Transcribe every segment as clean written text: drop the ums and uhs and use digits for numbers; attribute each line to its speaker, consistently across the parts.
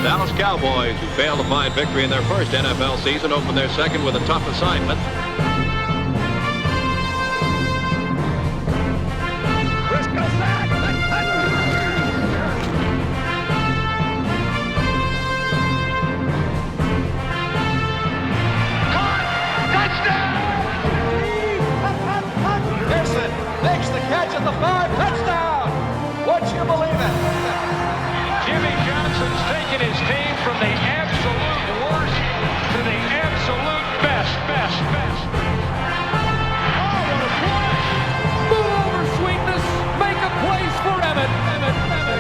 Speaker 1: Dallas Cowboys, who failed to find victory in their first NFL season, opened their second with a tough assignment.
Speaker 2: Makes the catch at the 5, touchdown! Would you believe it?
Speaker 3: Jimmy Johnson's taken his team from the absolute worst to the absolute best. Oh, what a play! Move over, Sweetness. Make a place for Emmett.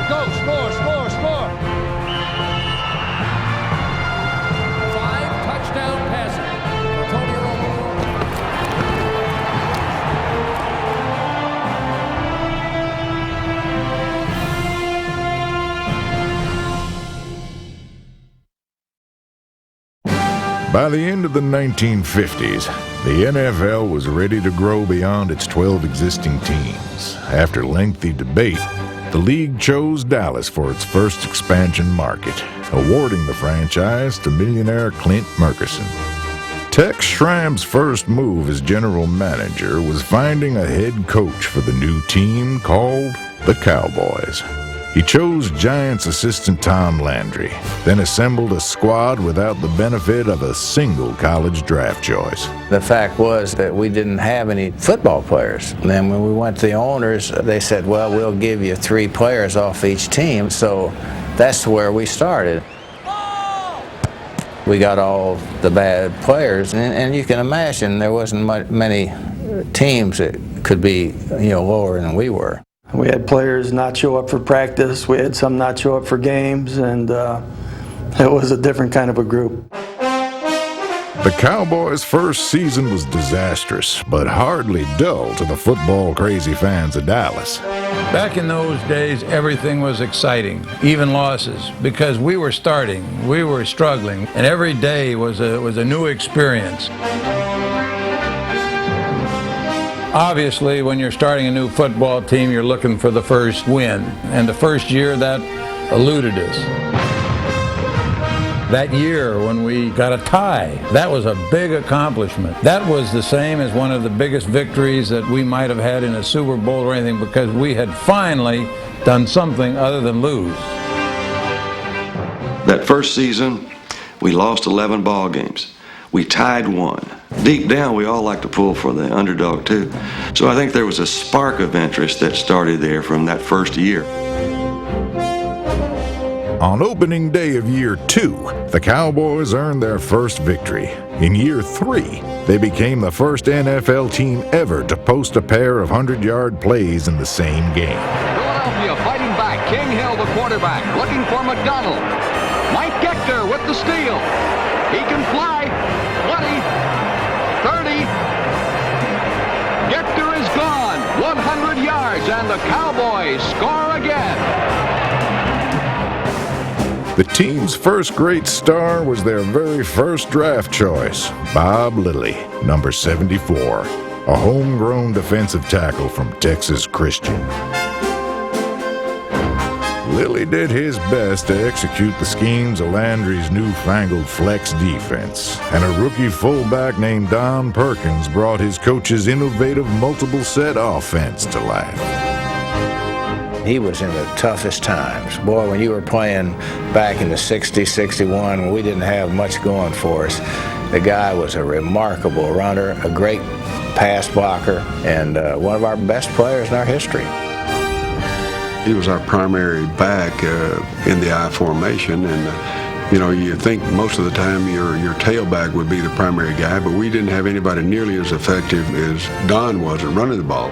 Speaker 3: Go, score. 5 touchdown passes for Tony Romo.
Speaker 4: By the end of the 1950s, the NFL was ready to grow beyond its 12 existing teams. After lengthy debate, the league chose Dallas for its first expansion market, awarding the franchise to millionaire Clint Murkison. Tex Schramm's first move as general manager was finding a head coach for the new team called the Cowboys. He chose Giants assistant Tom Landry, then assembled a squad without the benefit of a single college draft choice.
Speaker 5: The fact was that we didn't have any football players. And then when we went to the owners, they said, well, we'll give you 3 players off each team. So that's where we started. We got all the bad players, and you can imagine there wasn't many teams that could be, lower than we were.
Speaker 6: We had players not show up for practice. We had some not show up for games, and it was a different kind of a group.
Speaker 4: The Cowboys' first season was disastrous, but hardly dull to the football-crazy fans of Dallas.
Speaker 7: Back in those days, everything was exciting, even losses, because we were starting, we were struggling, and every day was a new experience. Obviously, when you're starting a new football team, you're looking for the first win. And the first year, that eluded us. That year when we got a tie, that was a big accomplishment. That was the same as one of the biggest victories that we might have had in a Super Bowl or anything, because we had finally done something other than lose.
Speaker 8: That first season, we lost 11 ball games. We tied 1. Deep down, we all like to pull for the underdog, too. So I think there was a spark of interest that started there from that first year.
Speaker 4: On opening day of year 2, the Cowboys earned their first victory. In year 3, they became the first NFL team ever to post a pair of 100-yard plays in the same game.
Speaker 2: Philadelphia fighting back. King Hill, the quarterback, looking for McDonald. Mike Gector with the steal. He can fly. 20, 30. Gector is gone. 100 yards, and the Cowboys score again.
Speaker 4: The team's first great star was their very first draft choice, Bob Lilly, number 74, a homegrown defensive tackle from Texas Christian. Lilly did his best to execute the schemes of Landry's newfangled flex defense, and a rookie fullback named Don Perkins brought his coach's innovative multiple set offense to life.
Speaker 5: He was in the toughest times. Boy, when you were playing back in the 60s, 61, when we didn't have much going for us, the guy was a remarkable runner, a great pass blocker, and one of our best players in our history.
Speaker 9: He was our primary back in the I formation, and you think most of the time your tailback would be the primary guy, but we didn't have anybody nearly as effective as Don was at running the ball.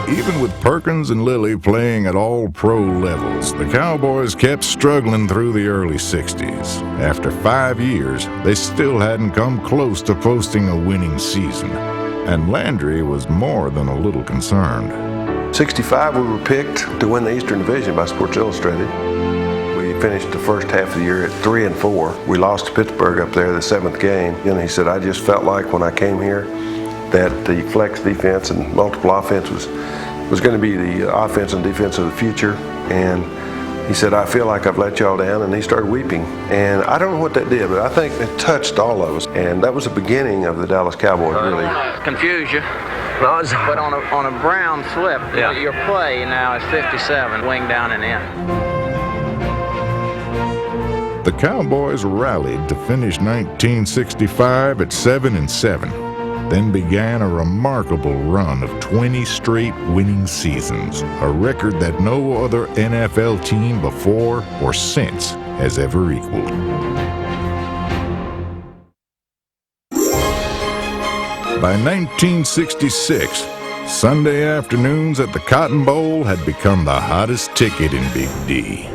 Speaker 4: Even with Perkins and Lilly playing at all pro levels, the Cowboys kept struggling through the early 60s. After 5 years, they still hadn't come close to posting a winning season, and Landry was more than a little concerned.
Speaker 10: 65, we were picked to win the Eastern Division by Sports Illustrated. We finished the first half of the year at 3-4. We lost to Pittsburgh up there the 7th game. And he said, I just felt like when I came here that the flex defense and multiple offense was going to be the offense and defense of the future. And He said, I feel like I've let y'all down, and he started weeping. And I don't know what that did, but I think it touched all of us. And that was the beginning of the Dallas Cowboys, really.
Speaker 2: Confuse you. But on a brown slip, your play now is 57, wing down and in.
Speaker 4: The Cowboys rallied to finish 1965 at 7-7, then began a remarkable run of 20 straight winning seasons, a record that no other NFL team before or since has ever equaled. By 1966, Sunday afternoons at the Cotton Bowl had become the hottest ticket in Big D.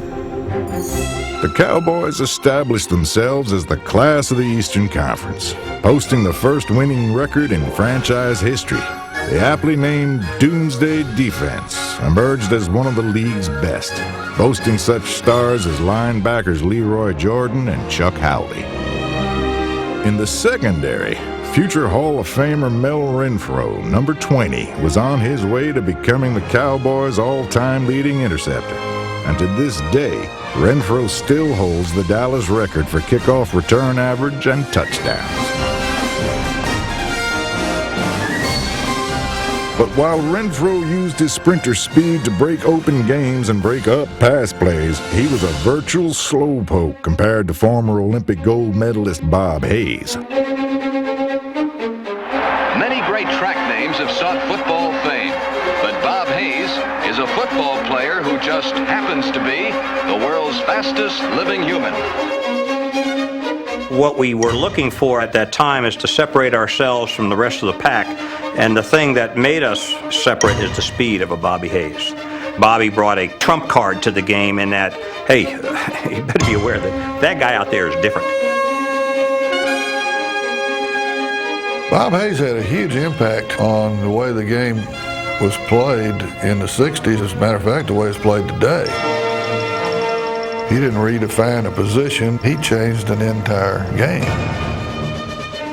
Speaker 4: The Cowboys established themselves as the class of the Eastern Conference, posting the first winning record in franchise history. The aptly named Doomsday Defense emerged as one of the league's best, boasting such stars as linebackers Leroy Jordan and Chuck Howley. In the secondary, future Hall of Famer Mel Renfro, number 20, was on his way to becoming the Cowboys' all-time leading interceptor. And to this day, Renfro still holds the Dallas record for kickoff return average and touchdowns. But while Renfro used his sprinter speed to break open games and break up pass plays, he was a virtual slowpoke compared to former Olympic gold medalist Bob Hayes.
Speaker 2: Many great track names have sought football fame, but Bob Hayes is a football player who just happens to be the world's fastest living human.
Speaker 11: What we were looking for at that time is to separate ourselves from the rest of the pack, and the thing that made us separate is the speed of a Bobby Hayes. Bobby brought a trump card to the game in that, hey, you better be aware that that guy out there is different.
Speaker 12: Bob Hayes had a huge impact on the way the game was played in the 60s. As a matter of fact, the way it's played today. He didn't redefine a position. He changed an entire game.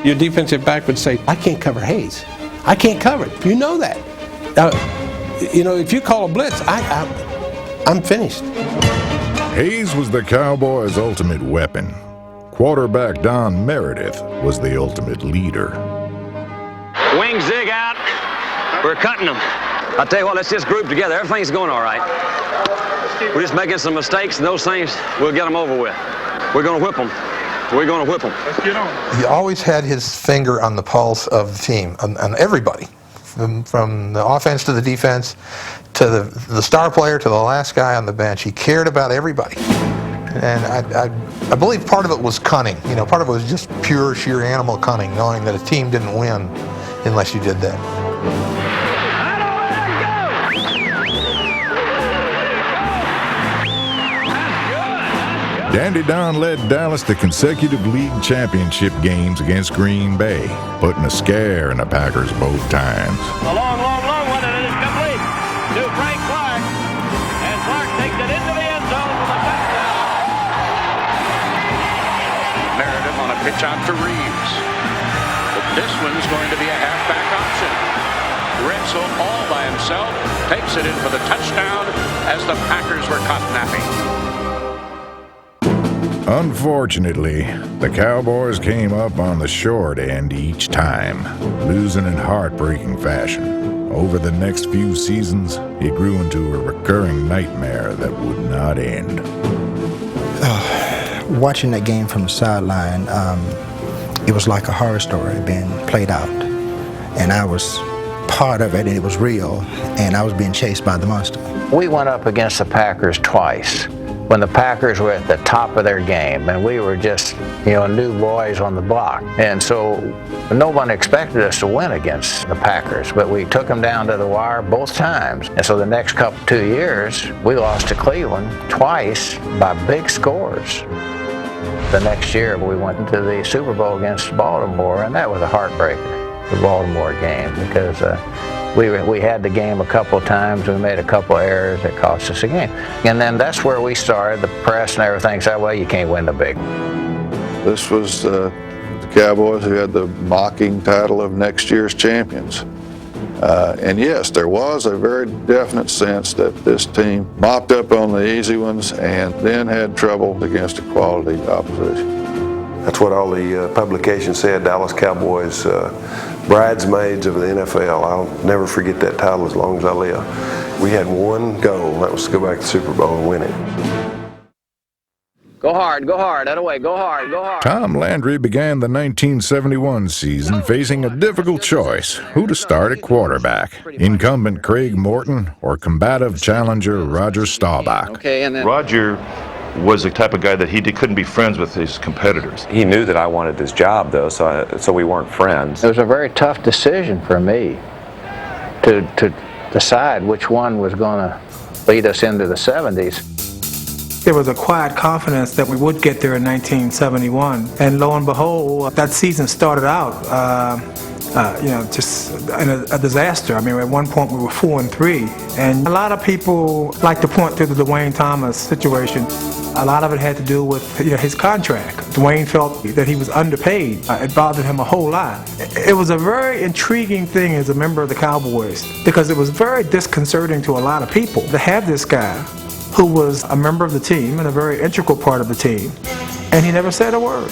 Speaker 13: Your defensive back would say, I can't cover Hayes. I can't cover it. You know that. If you call a blitz, I'm finished.
Speaker 4: Hayes was the Cowboys' ultimate weapon. Quarterback Don Meredith was the ultimate leader.
Speaker 14: Wing zig out. We're cutting them. I'll tell you what, let's just group together. Everything's going all right. We're just making some mistakes, and those things, we'll get them over with. We're going to whip them. We're going to whip them.
Speaker 15: Let's get on. He always had his finger on the pulse of the team, on everybody, from the offense to the defense, to the star player, to the last guy on the bench. He cared about everybody. And I believe part of it was cunning. Part of it was just pure, sheer animal cunning, knowing that a team didn't win unless you did that.
Speaker 4: Dandy Don led Dallas to consecutive league championship games against Green Bay, putting a scare in the Packers both times.
Speaker 3: A long one, and it is complete to Frank Clark. And Clark takes it into the end zone for the touchdown.
Speaker 16: Meredith on a pitch out to Reeves. But this one's going to be a halfback option. Retzel all by himself takes it in for the touchdown as the Packers were caught napping.
Speaker 4: Unfortunately, the Cowboys came up on the short end each time, losing in heartbreaking fashion. Over the next few seasons, it grew into a recurring nightmare that would not end.
Speaker 17: Watching that game from the sideline, it was like a horror story being played out. And I was part of it, and it was real, and I was being chased by the monster.
Speaker 5: We went up against the Packers twice when the Packers were at the top of their game, and we were just, new boys on the block. And so no one expected us to win against the Packers, but we took them down to the wire both times. And so the next 2 years, we lost to Cleveland twice by big scores. The next year, we went into the Super Bowl against Baltimore, and that was a heartbreaker, the Baltimore game, because we had the game a couple of times. We made a couple of errors that cost us a game. And then that's where we started. The press and everything said, well, you can't win the big.
Speaker 12: This was the Cowboys who had the mocking title of next year's champions. And yes, there was a very definite sense that this team mopped up on the easy ones and then had trouble against a quality opposition.
Speaker 10: That's what all the publications said, Dallas Cowboys bridesmaids of the NFL. I'll never forget that title as long as I live. We had one goal, and that was to go back to the Super Bowl and win it.
Speaker 5: Go hard, that away, go hard, go hard.
Speaker 4: Tom Landry began the 1971 season facing a difficult choice: who to start at quarterback, incumbent Craig Morton or combative challenger Roger Staubach.
Speaker 5: Okay, and then
Speaker 18: Roger was the type of guy that couldn't be friends with his competitors.
Speaker 19: He knew that I wanted this job, though, so we weren't friends.
Speaker 5: It was a very tough decision for me to decide which one was going to lead us into the 70s.
Speaker 20: There was a quiet confidence that we would get there in 1971, and lo and behold, that season started out, just in a disaster. I mean, at one point we were 4-3, and a lot of people like to point to the Dwayne Thomas situation. A lot of it had to do with his contract. Dwayne felt that he was underpaid. It bothered him a whole lot. It was a very intriguing thing as a member of the Cowboys, because it was very disconcerting to a lot of people to have this guy who was a member of the team and a very integral part of the team, and he never said a word.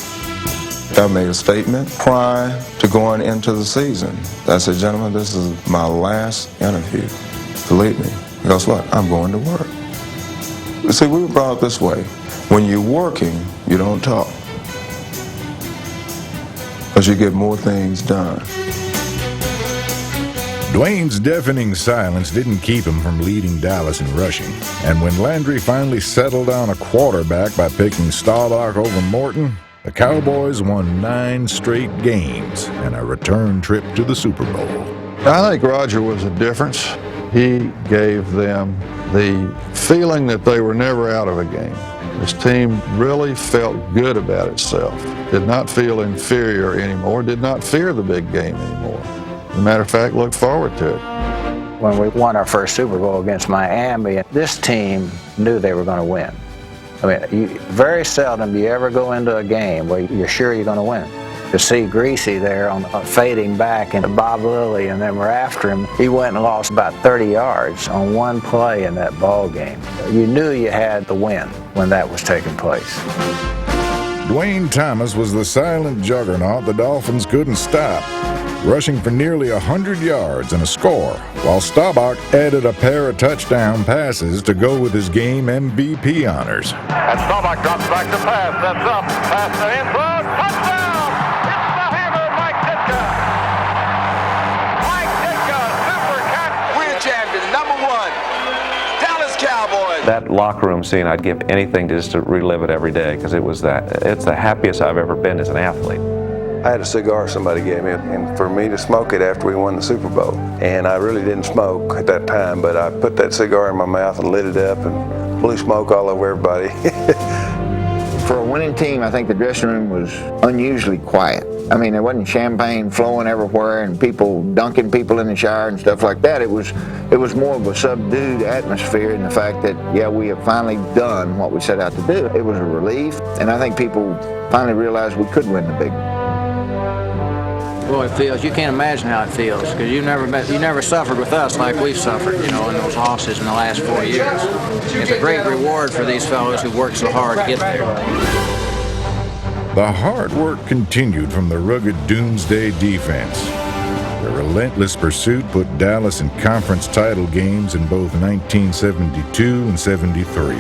Speaker 21: I made a statement prior to going into the season. I said, gentlemen, this is my last interview. Believe me, guess what? I'm going to work. You see, we were brought up this way. When you're working, you don't talk, because you get more things done.
Speaker 4: Dwayne's deafening silence didn't keep him from leading Dallas in rushing, and when Landry finally settled on a quarterback by picking Staubach over Morton, the Cowboys won 9 straight games and a return trip to the Super Bowl.
Speaker 12: I think Roger was a difference. He gave them the feeling that they were never out of a game. This team really felt good about itself, did not feel inferior anymore, did not fear the big game anymore. As a matter of fact, look forward to it.
Speaker 5: When we won our first Super Bowl against Miami, this team knew they were going to win. I mean, very seldom do you ever go into a game where you're sure you're going to win. To see Greasy there fading back into Bob Lilly, and then we're after him, he went and lost about 30 yards on one play in that ball game. You knew you had the win when that was taking place.
Speaker 4: Dwayne Thomas was the silent juggernaut the Dolphins couldn't stop, rushing for nearly 100 yards and a score, while Staubach added a pair of touchdown passes to go with his game MVP honors.
Speaker 3: And Staubach drops back to pass. That's up. Pass to the end zone. Touchdown! It's the hammer, Mike Ditka. Mike Ditka, super catch.
Speaker 22: We're champions, #1. Dallas Cowboys.
Speaker 19: That locker room scene, I'd give anything just to relive it every day, because it's the happiest I've ever been as an athlete.
Speaker 10: I had a cigar somebody gave me, and for me to smoke it after we won the Super Bowl. And I really didn't smoke at that time, but I put that cigar in my mouth and lit it up and blew smoke all over everybody.
Speaker 5: For a winning team, I think the dressing room was unusually quiet. I mean, there wasn't champagne flowing everywhere and people dunking people in the shower and stuff like that. It was more of a subdued atmosphere in the fact that, yeah, we have finally done what we set out to do. It was a relief, and I think people finally realized we could win the big one.
Speaker 23: Boy, it feels, you can't imagine how it feels, because you never suffered with us like we've suffered, in those losses in the last 4 years. It's a great reward for these fellows who worked so hard to get there.
Speaker 4: The hard work continued from the rugged Doomsday defense. The relentless pursuit put Dallas in conference title games in both 1972 and 73.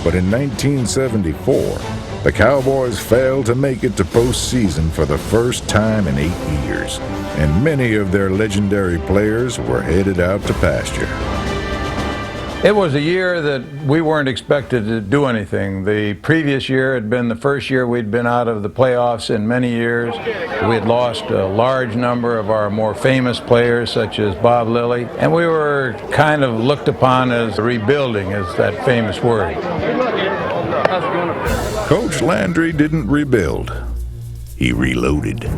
Speaker 4: But in 1974, the Cowboys failed to make it to postseason for the first time in 8 years, and many of their legendary players were headed out to pasture.
Speaker 7: It was a year that we weren't expected to do anything. The previous year had been the first year we'd been out of the playoffs in many years. We had lost a large number of our more famous players, such as Bob Lilly, and we were kind of looked upon as rebuilding, as that famous word.
Speaker 4: Coach Landry didn't rebuild. He reloaded.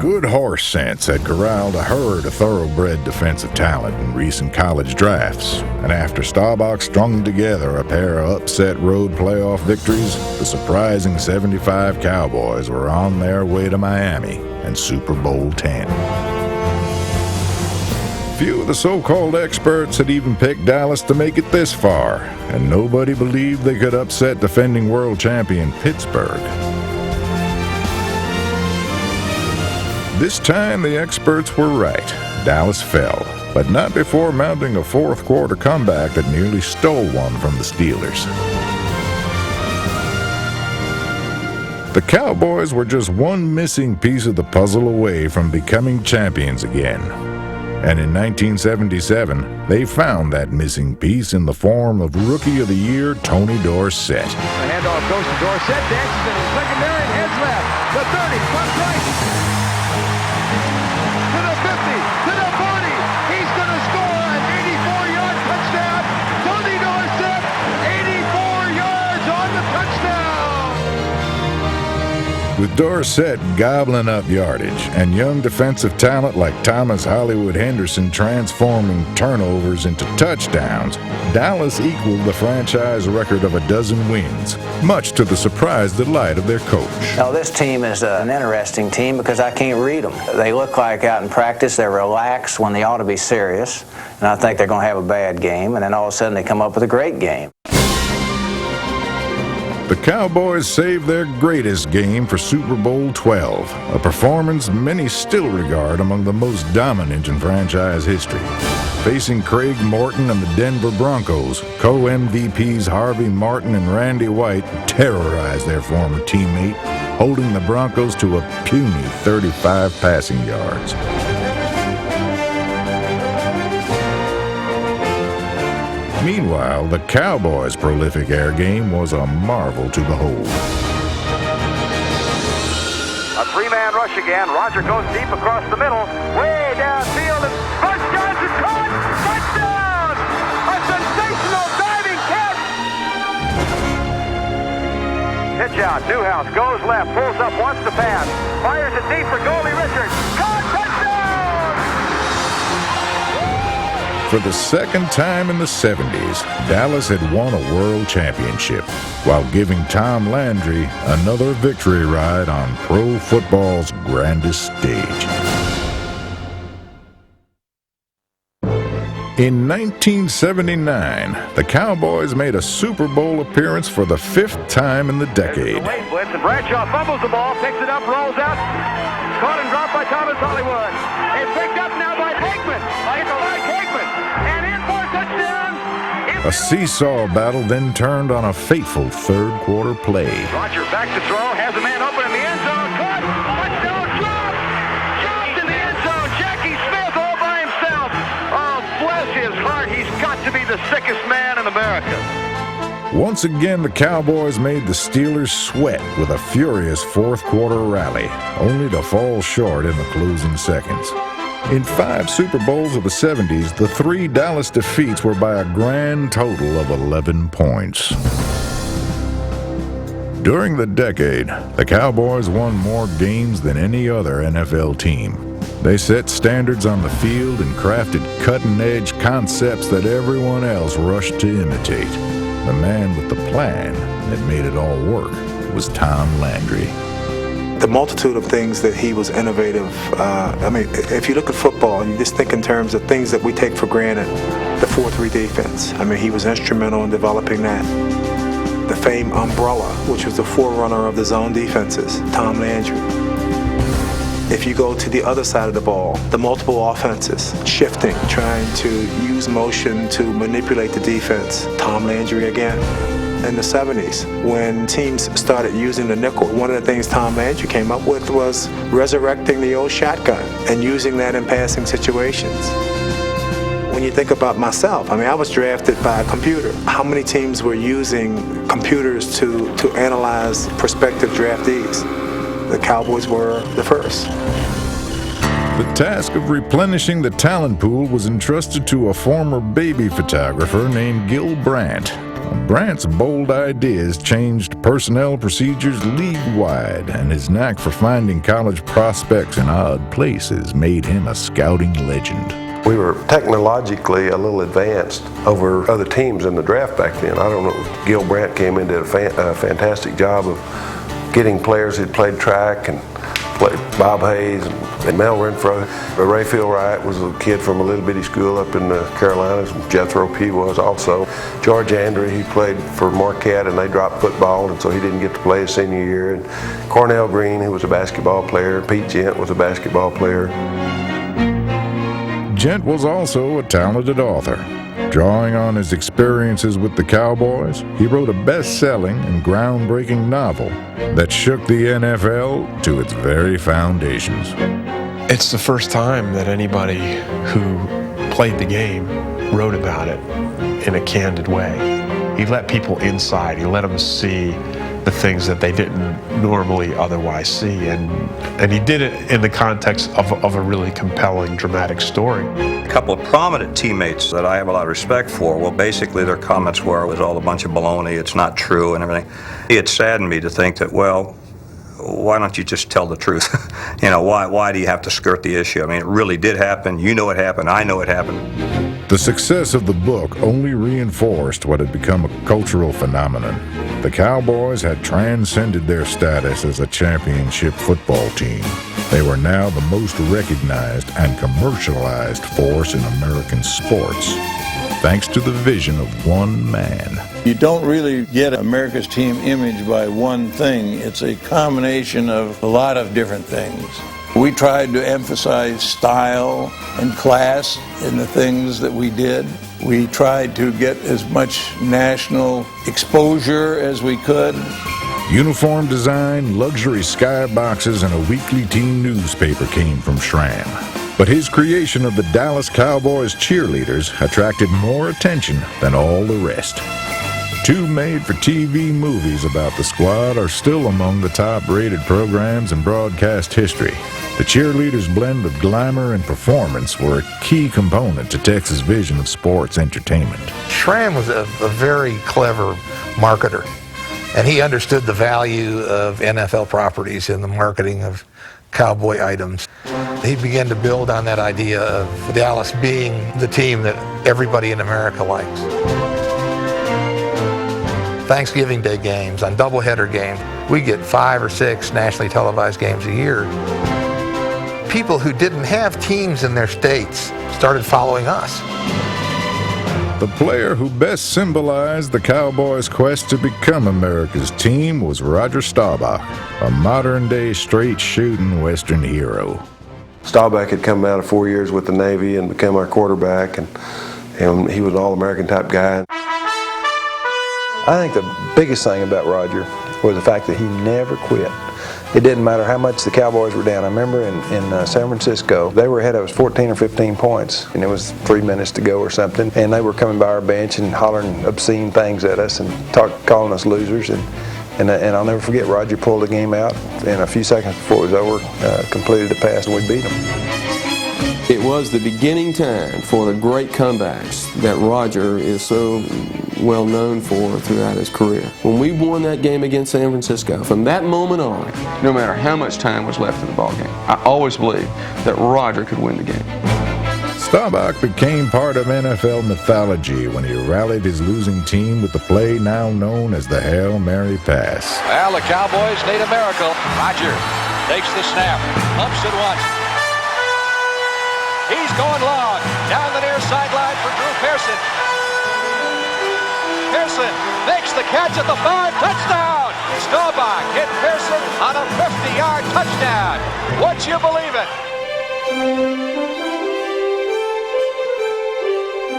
Speaker 4: Good horse sense had corralled a herd of thoroughbred defensive talent in recent college drafts, and after Staubach strung together a pair of upset road playoff victories, the surprising 75 Cowboys were on their way to Miami and Super Bowl 10. Few of the so-called experts had even picked Dallas to make it this far, and nobody believed they could upset defending world champion Pittsburgh. This time, the experts were right. Dallas fell, but not before mounting a fourth-quarter comeback that nearly stole one from the Steelers. The Cowboys were just one missing piece of the puzzle away from becoming champions again. And in 1977, they found that missing piece in the form of Rookie of the Year Tony Dorsett.
Speaker 2: The handoff goes to Dorsett, dances in his secondary, and heads left. The 30, front right. To the 50, to the 40. He's going to score an 84-yard touchdown. Tony Dorsett, 84 yards on the touchdown.
Speaker 4: With Dorsett gobbling up yardage and young defensive talent like Thomas Hollywood Henderson transforming turnovers into touchdowns, Dallas equaled the franchise record of 12 wins, much to the surprised delight of their coach.
Speaker 23: Now, this team is an interesting team because I can't read them. They look like out in practice they're relaxed when they ought to be serious, and I think they're going to have a bad game, and then all of a sudden they come up with a great game.
Speaker 4: The Cowboys saved their greatest game for Super Bowl XII, a performance many still regard among the most dominant in franchise history. Facing Craig Morton and the Denver Broncos, co-MVPs Harvey Martin and Randy White terrorized their former teammate, holding the Broncos to a puny 35 passing yards. Meanwhile, the Cowboys' prolific air game was a marvel to behold.
Speaker 1: A three-man rush again. Roger goes deep across the middle, way downfield, and Buzz Johnson caught! Touchdown! A sensational diving catch! Pitch out. Newhouse goes left, pulls up, wants to pass, fires it deep for goalie Richards. Caught! Touchdown!
Speaker 4: For the second time in the 70s, Dallas had won a world championship while giving Tom Landry another victory ride on pro football's grandest stage. In 1979, the Cowboys made a Super Bowl appearance for the 5th time in the decade.
Speaker 1: Late blitz, and Bradshaw fumbles the ball, picks it up, rolls out. Caught and dropped by Thomas Hollywood. It's picked up now by Hickman. And in for a touchdown.
Speaker 4: A seesaw battle then turned on a fateful third-quarter play.
Speaker 1: Roger back to throw, has a man open in the end zone. Caught, touchdown, dropped in the end zone. Jackie Smith all by himself. Oh, bless his heart, he's got to be the sickest man in America.
Speaker 4: Once again, the Cowboys made the Steelers sweat with a furious fourth-quarter rally, only to fall short in the closing seconds. In 5 Super Bowls of the 70s, the 3 Dallas defeats were by a grand total of 11 points. During the decade, the Cowboys won more games than any other NFL team. They set standards on the field and crafted cutting-edge concepts that everyone else rushed to imitate. The man with the plan that made it all work was Tom Landry.
Speaker 15: The multitude of things that he was innovative. I mean, if you look at football, you just think in terms of things that we take for granted. The 4-3 defense. I mean, he was instrumental in developing that. The famed umbrella, which was the forerunner of the zone defenses, Tom Landry. If you go to the other side of the ball, the multiple offenses, shifting, trying to use motion to manipulate the defense, Tom Landry again. In the 70s, when teams started using the nickel, one of the things Tom Landry came up with was resurrecting the old shotgun and using that in passing situations. When you think about myself, I mean, I was drafted by a computer. How many teams were using computers to analyze prospective draftees? The Cowboys were the first.
Speaker 4: The task of replenishing the talent pool was entrusted to a former baby photographer named Gil Brandt. Brandt's bold ideas changed personnel procedures league-wide, and his knack for finding college prospects in odd places made him a scouting legend.
Speaker 10: We were technologically a little advanced over other teams in the draft back then. I don't know, Gil Brandt came in and did a fantastic job of getting players who'd played track and Played Bob Hayes and Mel Renfro. Rayfield Wright was a kid from a little bitty school up in the Carolinas. Jethro P. was also. George Andre, he played for Marquette, and they dropped football, and so he didn't get to play his senior year. And Cornell Green, who was a basketball player. Pete Gent was a basketball player.
Speaker 4: Gent was also a talented author. Drawing on his experiences with the Cowboys, he wrote a best-selling and groundbreaking novel that shook the NFL to its very foundations.
Speaker 6: It's the first time that anybody who played the game wrote about it in a candid way. He let people inside. He let them see the things that they didn't normally otherwise see. And he did it in the context of a really compelling, dramatic story.
Speaker 11: A couple of prominent teammates that I have a lot of respect for, well, basically their comments were it was all a bunch of baloney, it's not true and everything. It saddened me to think that, well, why don't you just tell the truth? Why do you have to skirt the issue? I mean, it really did happen. You know it happened. I know it happened.
Speaker 4: The success of the book only reinforced what had become a cultural phenomenon. The Cowboys had transcended their status as a championship football team. They were now the most recognized and commercialized force in American sports, thanks to the vision of one man.
Speaker 7: You don't really get America's team image by one thing. It's a combination of a lot of different things. We tried to emphasize style and class in the things that we did. We tried to get as much national exposure as we could.
Speaker 4: Uniform design, luxury skyboxes, and a weekly team newspaper came from Schramm. But his creation of the Dallas Cowboys cheerleaders attracted more attention than all the rest. Two made-for-TV movies about the squad are still among the top-rated programs in broadcast history. The cheerleaders' blend of glamour and performance were a key component to Texas' vision of sports entertainment.
Speaker 15: Schramm was a very clever marketer, and he understood the value of NFL properties in the marketing of cowboy items. He began to build on that idea of Dallas being the team that everybody in America likes. Thanksgiving Day games, on doubleheader games, we get 5 or 6 nationally televised games a year. People who didn't have teams in their states started following us.
Speaker 4: The player who best symbolized the Cowboys' quest to become America's team was Roger Staubach, a modern-day straight-shooting Western hero.
Speaker 10: Staubach had come out of 4 years with the Navy and become our quarterback, and he was an all-American type guy.
Speaker 8: I think the biggest thing about Roger was the fact that he never quit. It didn't matter how much the Cowboys were down. I remember in San Francisco, they were ahead of us 14 or 15 points, and it was 3 minutes to go or something, and they were coming by our bench and hollering obscene things at us and calling us losers. And I'll never forget, Roger pulled the game out, and a few seconds before it was over, completed a pass, and we beat them.
Speaker 9: It was the beginning time for the great comebacks that Roger is so well known for throughout his career. When we won that game against San Francisco, from that moment on, no matter how much time was left in the ballgame, I always believed that Roger could win the game.
Speaker 4: Staubach became part of NFL mythology when he rallied his losing team with the play now known as the Hail Mary pass.
Speaker 3: Well, the Cowboys need a miracle. Roger takes the snap, pumps it once. He's going long, down the near sideline for Drew Pearson. Pearson makes the catch at the 5, touchdown! Staubach hit Pearson on a 50-yard touchdown. Would you believe it?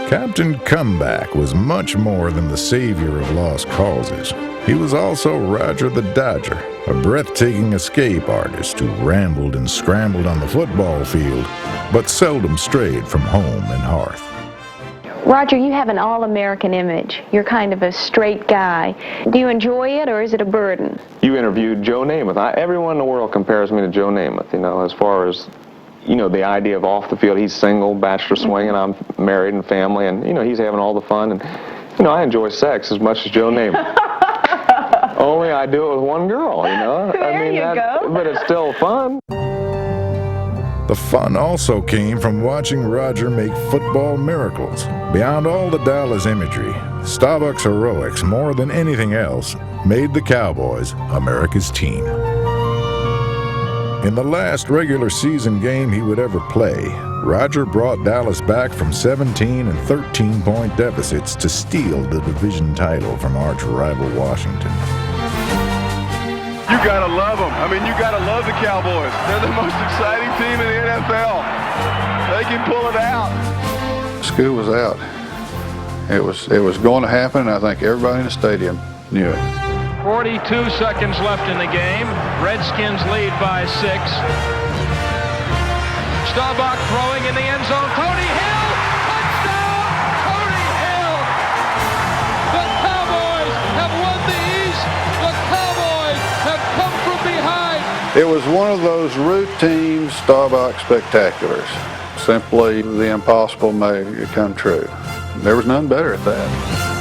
Speaker 4: Captain Comeback was much more than the savior of lost causes. He was also Roger the Dodger, a breathtaking escape artist who rambled and scrambled on the football field, but seldom strayed from home and hearth.
Speaker 24: Roger, you have an all-American image. You're kind of a straight guy. Do you enjoy it, or is it a burden?
Speaker 19: You interviewed Joe Namath. Everyone in the world compares me to Joe Namath, as far as, the idea of off the field. He's single, bachelor swinging, I'm married and family, and, he's having all the fun. And, I enjoy sex as much as Joe Namath. Only I do it with one girl,
Speaker 24: There you go.
Speaker 19: But it's still fun.
Speaker 4: The fun also came from watching Roger make football miracles. Beyond all the Dallas imagery, Staubach's heroics, more than anything else, made the Cowboys America's team. In the last regular season game he would ever play, Roger brought Dallas back from 17 and 13-point deficits to steal the division title from arch rival Washington.
Speaker 13: You gotta love them. I mean, you gotta love the Cowboys. They're the most exciting team in the NFL. They can pull it out.
Speaker 12: School was out. It was going to happen, and I think everybody in the stadium knew it.
Speaker 3: 42 seconds left in the game. Redskins lead by 6. Staubach throwing in the end zone. Cody Hill! Touchdown! Cody Hill! The Cowboys have won the East. The Cowboys have come from behind.
Speaker 12: It was one of those routine Staubach spectaculars. Simply the impossible may come true. There was none better at that.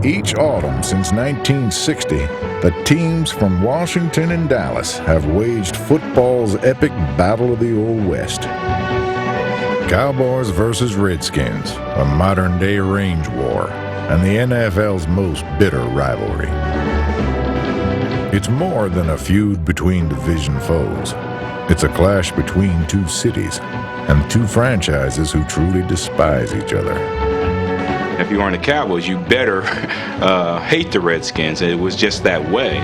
Speaker 4: Each autumn since 1960, the teams from Washington and Dallas have waged football's epic Battle of the Old West. Cowboys versus Redskins, a modern-day range war, and the NFL's most bitter rivalry. It's more than a feud between division foes. It's a clash between two cities and two franchises who truly despise each other.
Speaker 14: If you aren't the Cowboys, you better hate the Redskins. It was just that way.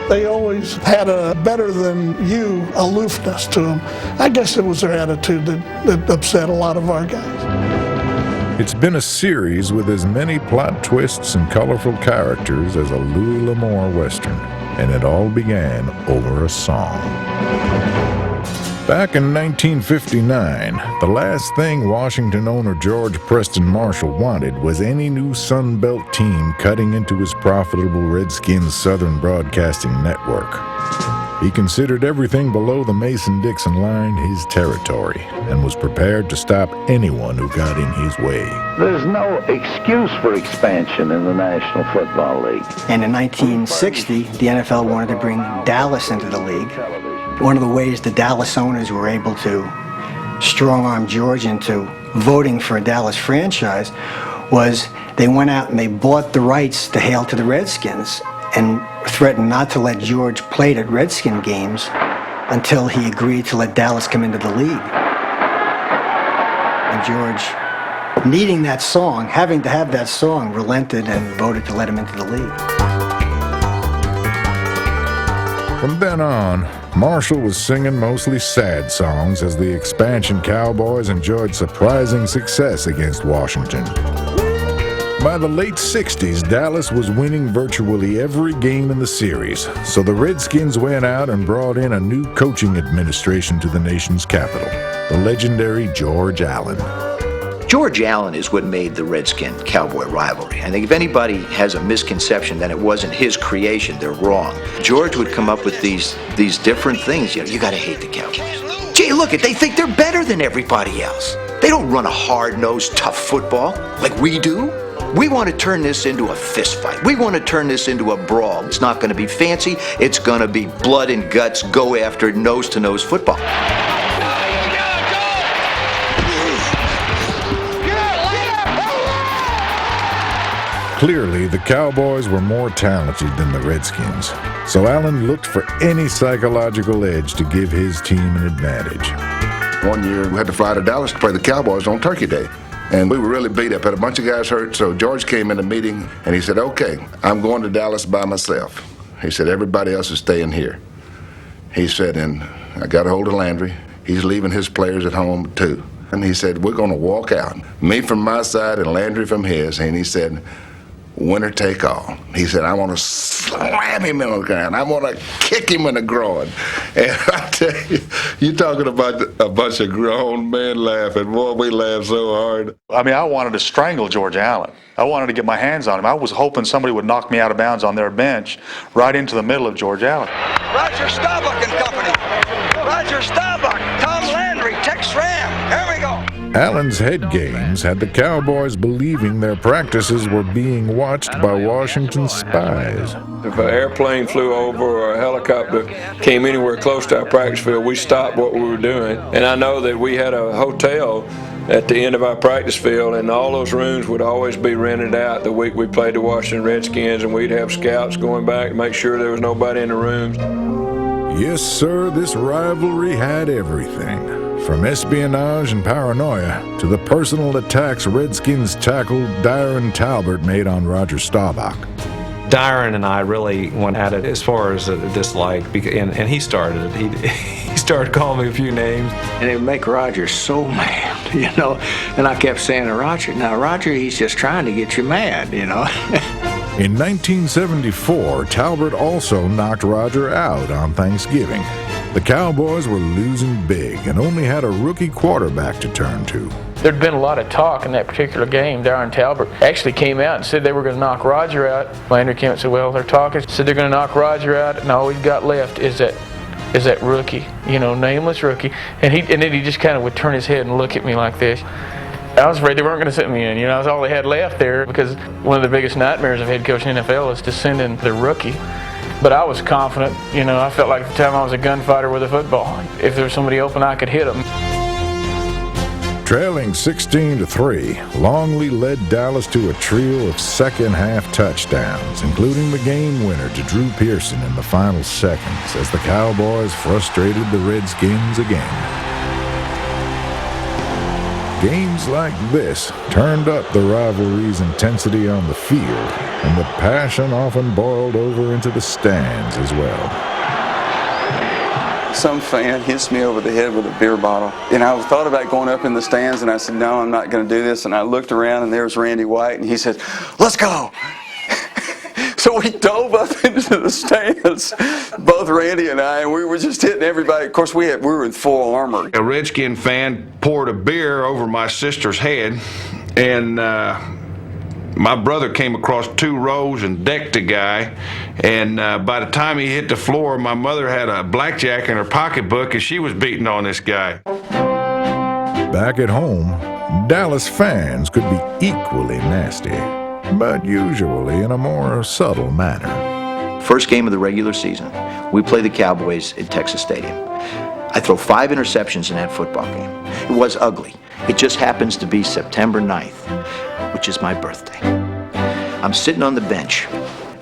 Speaker 16: They always had a better-than-you aloofness to them. I guess it was their attitude that upset a lot of our guys.
Speaker 4: It's been a series with as many plot twists and colorful characters as a Louis L'Amour Western, and it all began over a song. Back in 1959, the last thing Washington owner George Preston Marshall wanted was any new Sun Belt team cutting into his profitable Redskins Southern Broadcasting Network. He considered everything below the Mason-Dixon line his territory and was prepared to stop anyone who got in his way.
Speaker 17: There's no excuse for expansion in the National Football League.
Speaker 25: And in 1960, the NFL wanted to bring Dallas into the league. One of the ways the Dallas owners were able to strong-arm George into voting for a Dallas franchise was they went out and they bought the rights to hail to the Redskins and threatened not to let George play at Redskin games until he agreed to let Dallas come into the league. And George, needing that song, having to have that song, relented and voted to let him into the league.
Speaker 4: From then on, Marshall was singing mostly sad songs as the expansion Cowboys enjoyed surprising success against Washington. By the late 60s, Dallas was winning virtually every game in the series, so the Redskins went out and brought in a new coaching administration to the nation's capital, the legendary George Allen.
Speaker 26: George Allen is what made the Redskin-Cowboy rivalry. I think if anybody has a misconception that it wasn't his creation, they're wrong. George would come up with these different things. You gotta hate the Cowboys. Gee, look it, they think they're better than everybody else. They don't run a hard-nosed, tough football like we do. We want to turn this into a fist fight. We want to turn this into a brawl. It's not going to be fancy. It's going to be blood and guts, go after nose-to-nose football.
Speaker 4: Clearly, the Cowboys were more talented than the Redskins, so Allen looked for any psychological edge to give his team an advantage.
Speaker 27: One year, we had to fly to Dallas to play the Cowboys on Turkey Day. And we were really beat up, had a bunch of guys hurt, so George came in the meeting and he said, okay, I'm going to Dallas by myself. He said, everybody else is staying here. He said, and I got a hold of Landry. He's leaving his players at home too. And he said, we're going to walk out, me from my side and Landry from his. And he said, winner take all. He said, I want to slam him in the ground. I want to kick him in the groin. And I tell you, you're talking about a bunch of grown men laughing. Boy, we laughed so hard.
Speaker 28: I mean, I wanted to strangle George Allen. I wanted to get my hands on him. I was hoping somebody would knock me out of bounds on their bench right into the middle of George Allen.
Speaker 22: Roger Staubach and company. Roger Staubach, Tom Landry, Tex Ram. Here we go.
Speaker 4: Allen's head games had the Cowboys believing their practices were being watched by Washington spies.
Speaker 29: If an airplane flew over or a helicopter came anywhere close to our practice field, we stopped what we were doing. And I know that we had a hotel at the end of our practice field, and all those rooms would always be rented out the week we played the Washington Redskins, and we'd have scouts going back to make sure there was nobody in the rooms.
Speaker 4: Yes, sir, this rivalry had everything. From espionage and paranoia to the personal attacks Redskins tackle Darren Talbert made on Roger Staubach.
Speaker 1: Darren and I really went at it as far as a dislike, and he started it. He started calling me a few names.
Speaker 26: And it would make Roger so mad, you know. And I kept saying to Roger, now, Roger, he's just trying to get you mad, you know.
Speaker 4: In 1974, Talbert also knocked Roger out on Thanksgiving. The Cowboys were losing big and only had a rookie quarterback to turn to.
Speaker 2: There'd been a lot of talk in that particular game. Darren Talbert actually came out and said they were going to knock Roger out. Landry came out and said, well, they're talking. Said they're going to knock Roger out, and all we've got left is that rookie, you know, nameless rookie. And then he just kind of would turn his head and look at me like this. I was afraid they weren't going to sit me in. You know, that's all they had left there, because one of the biggest nightmares of head coach in the NFL is to send in the rookie. But I was confident. You know, I felt like at the time I was a gunfighter with a football. If there was somebody open, I could hit them.
Speaker 4: Trailing 16-3, Longley led Dallas to a trio of second-half touchdowns, including the game winner to Drew Pearson in the final seconds as the Cowboys frustrated the Redskins again. Games like this turned up the rivalry's intensity on the field, and the passion often boiled over into the stands as well.
Speaker 5: Some fan hits me over the head with a beer bottle, and I thought about going up in the stands, and I said, no, I'm not going to do this. And I looked around, and there was Randy White, and he said, let's go. So we dove up into the stands, both Randy and I, and we were just hitting everybody. Of course, we were in full armor.
Speaker 6: A Redskin fan poured a beer over my sister's head, and my brother came across two rows and decked the guy, and by the time he hit the floor, my mother had a blackjack in her pocketbook, and she was beating on this guy.
Speaker 4: Back at home, Dallas fans could be equally nasty, but usually in a more subtle manner.
Speaker 26: First game of the regular season, we play the Cowboys at Texas Stadium. I throw 5 interceptions in that football game. It was ugly. It just happens to be September 9th, which is my birthday. I'm sitting on the bench,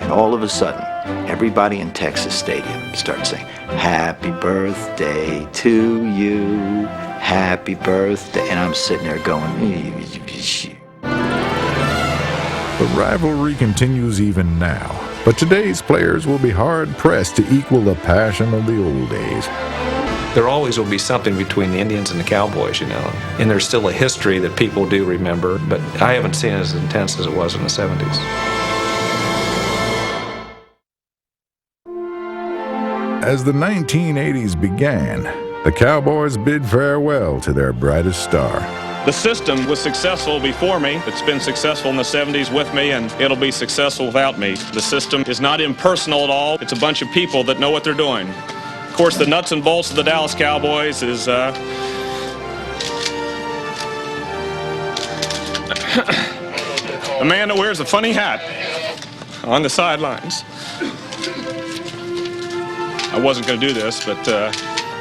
Speaker 26: and all of a sudden, everybody in Texas Stadium starts saying, happy birthday to you, happy birthday, and I'm sitting there going,
Speaker 4: The rivalry continues even now, but today's players will be hard-pressed to equal the passion of the old days.
Speaker 1: There always will be something between the Indians and the Cowboys, you know, and there's still a history that people do remember, but I haven't seen it as intense as it was in the 70s.
Speaker 4: As the 1980s began, the Cowboys bid farewell to their brightest star.
Speaker 11: The system was successful before me. It's been successful in the 70s with me, and it'll be successful without me. The system is not impersonal at all. It's a bunch of people that know what they're doing. Of course, the nuts and bolts of the Dallas Cowboys is a man that wears a funny hat on the sidelines. I wasn't going to do this, but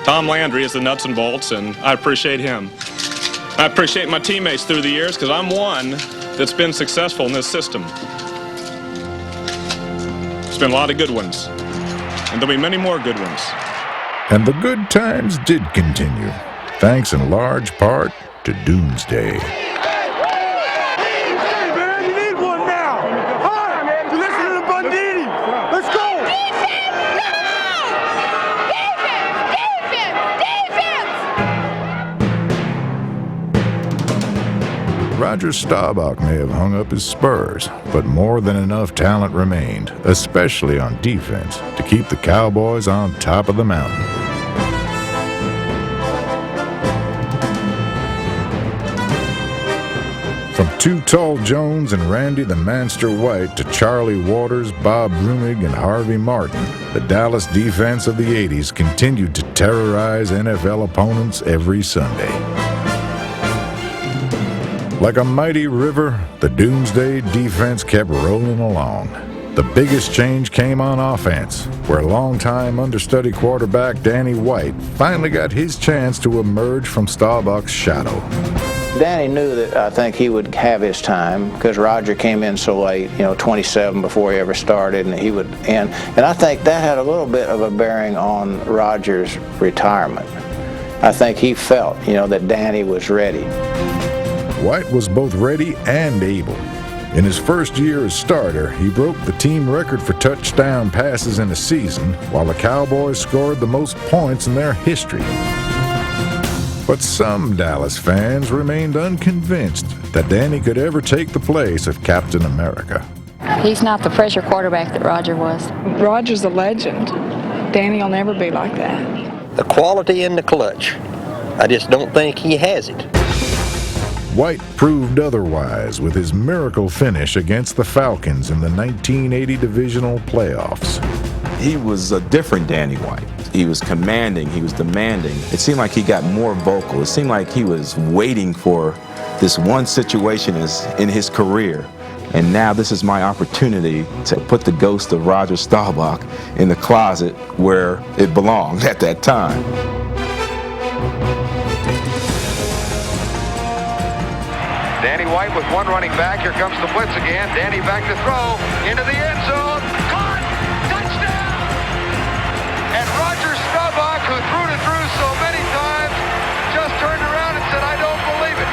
Speaker 11: Tom Landry is the nuts and bolts, and I appreciate him. I appreciate my teammates through the years, because I'm one that's been successful in this system. There's been a lot of good ones, and there'll be many more good ones.
Speaker 4: And the good times did continue, thanks in large part to Doomsday. Roger Staubach may have hung up his spurs, but more than enough talent remained, especially on defense, to keep the Cowboys on top of the mountain. From Too Tall Jones and Randy the Manster White to Charlie Waters, Bob Brunig, and Harvey Martin, the Dallas defense of the 80s continued to terrorize NFL opponents every Sunday. Like a mighty river, the Doomsday defense kept rolling along. The biggest change came on offense, where longtime understudy quarterback Danny White finally got his chance to emerge from Staubach's shadow.
Speaker 7: Danny knew that I think he would have his time because Roger came in so late, 27 before he ever started, and he would end. And I think that had a little bit of a bearing on Roger's retirement. I think he felt, that Danny was ready.
Speaker 4: White was both ready and able. In his first year as starter, he broke the team record for touchdown passes in a season, while the Cowboys scored the most points in their history. But some Dallas fans remained unconvinced that Danny could ever take the place of Captain America.
Speaker 8: He's not the pressure quarterback that Roger was.
Speaker 9: Roger's a legend. Danny will never be like that.
Speaker 10: The quality in the clutch, I just don't think he has it.
Speaker 4: White proved otherwise with his miracle finish against the Falcons in the 1980 divisional playoffs.
Speaker 15: He was a different Danny White. He was commanding, he was demanding. It seemed like he got more vocal. It seemed like he was waiting for this one situation in his career. And now this is my opportunity to put the ghost of Roger Staubach in the closet where it belonged at that time.
Speaker 18: Danny White with one running back. Here comes the blitz again. Danny back to throw into the end zone. Caught! Touchdown! And Roger Staubach, who threw to Drew so many times, just turned around and said, I don't believe it.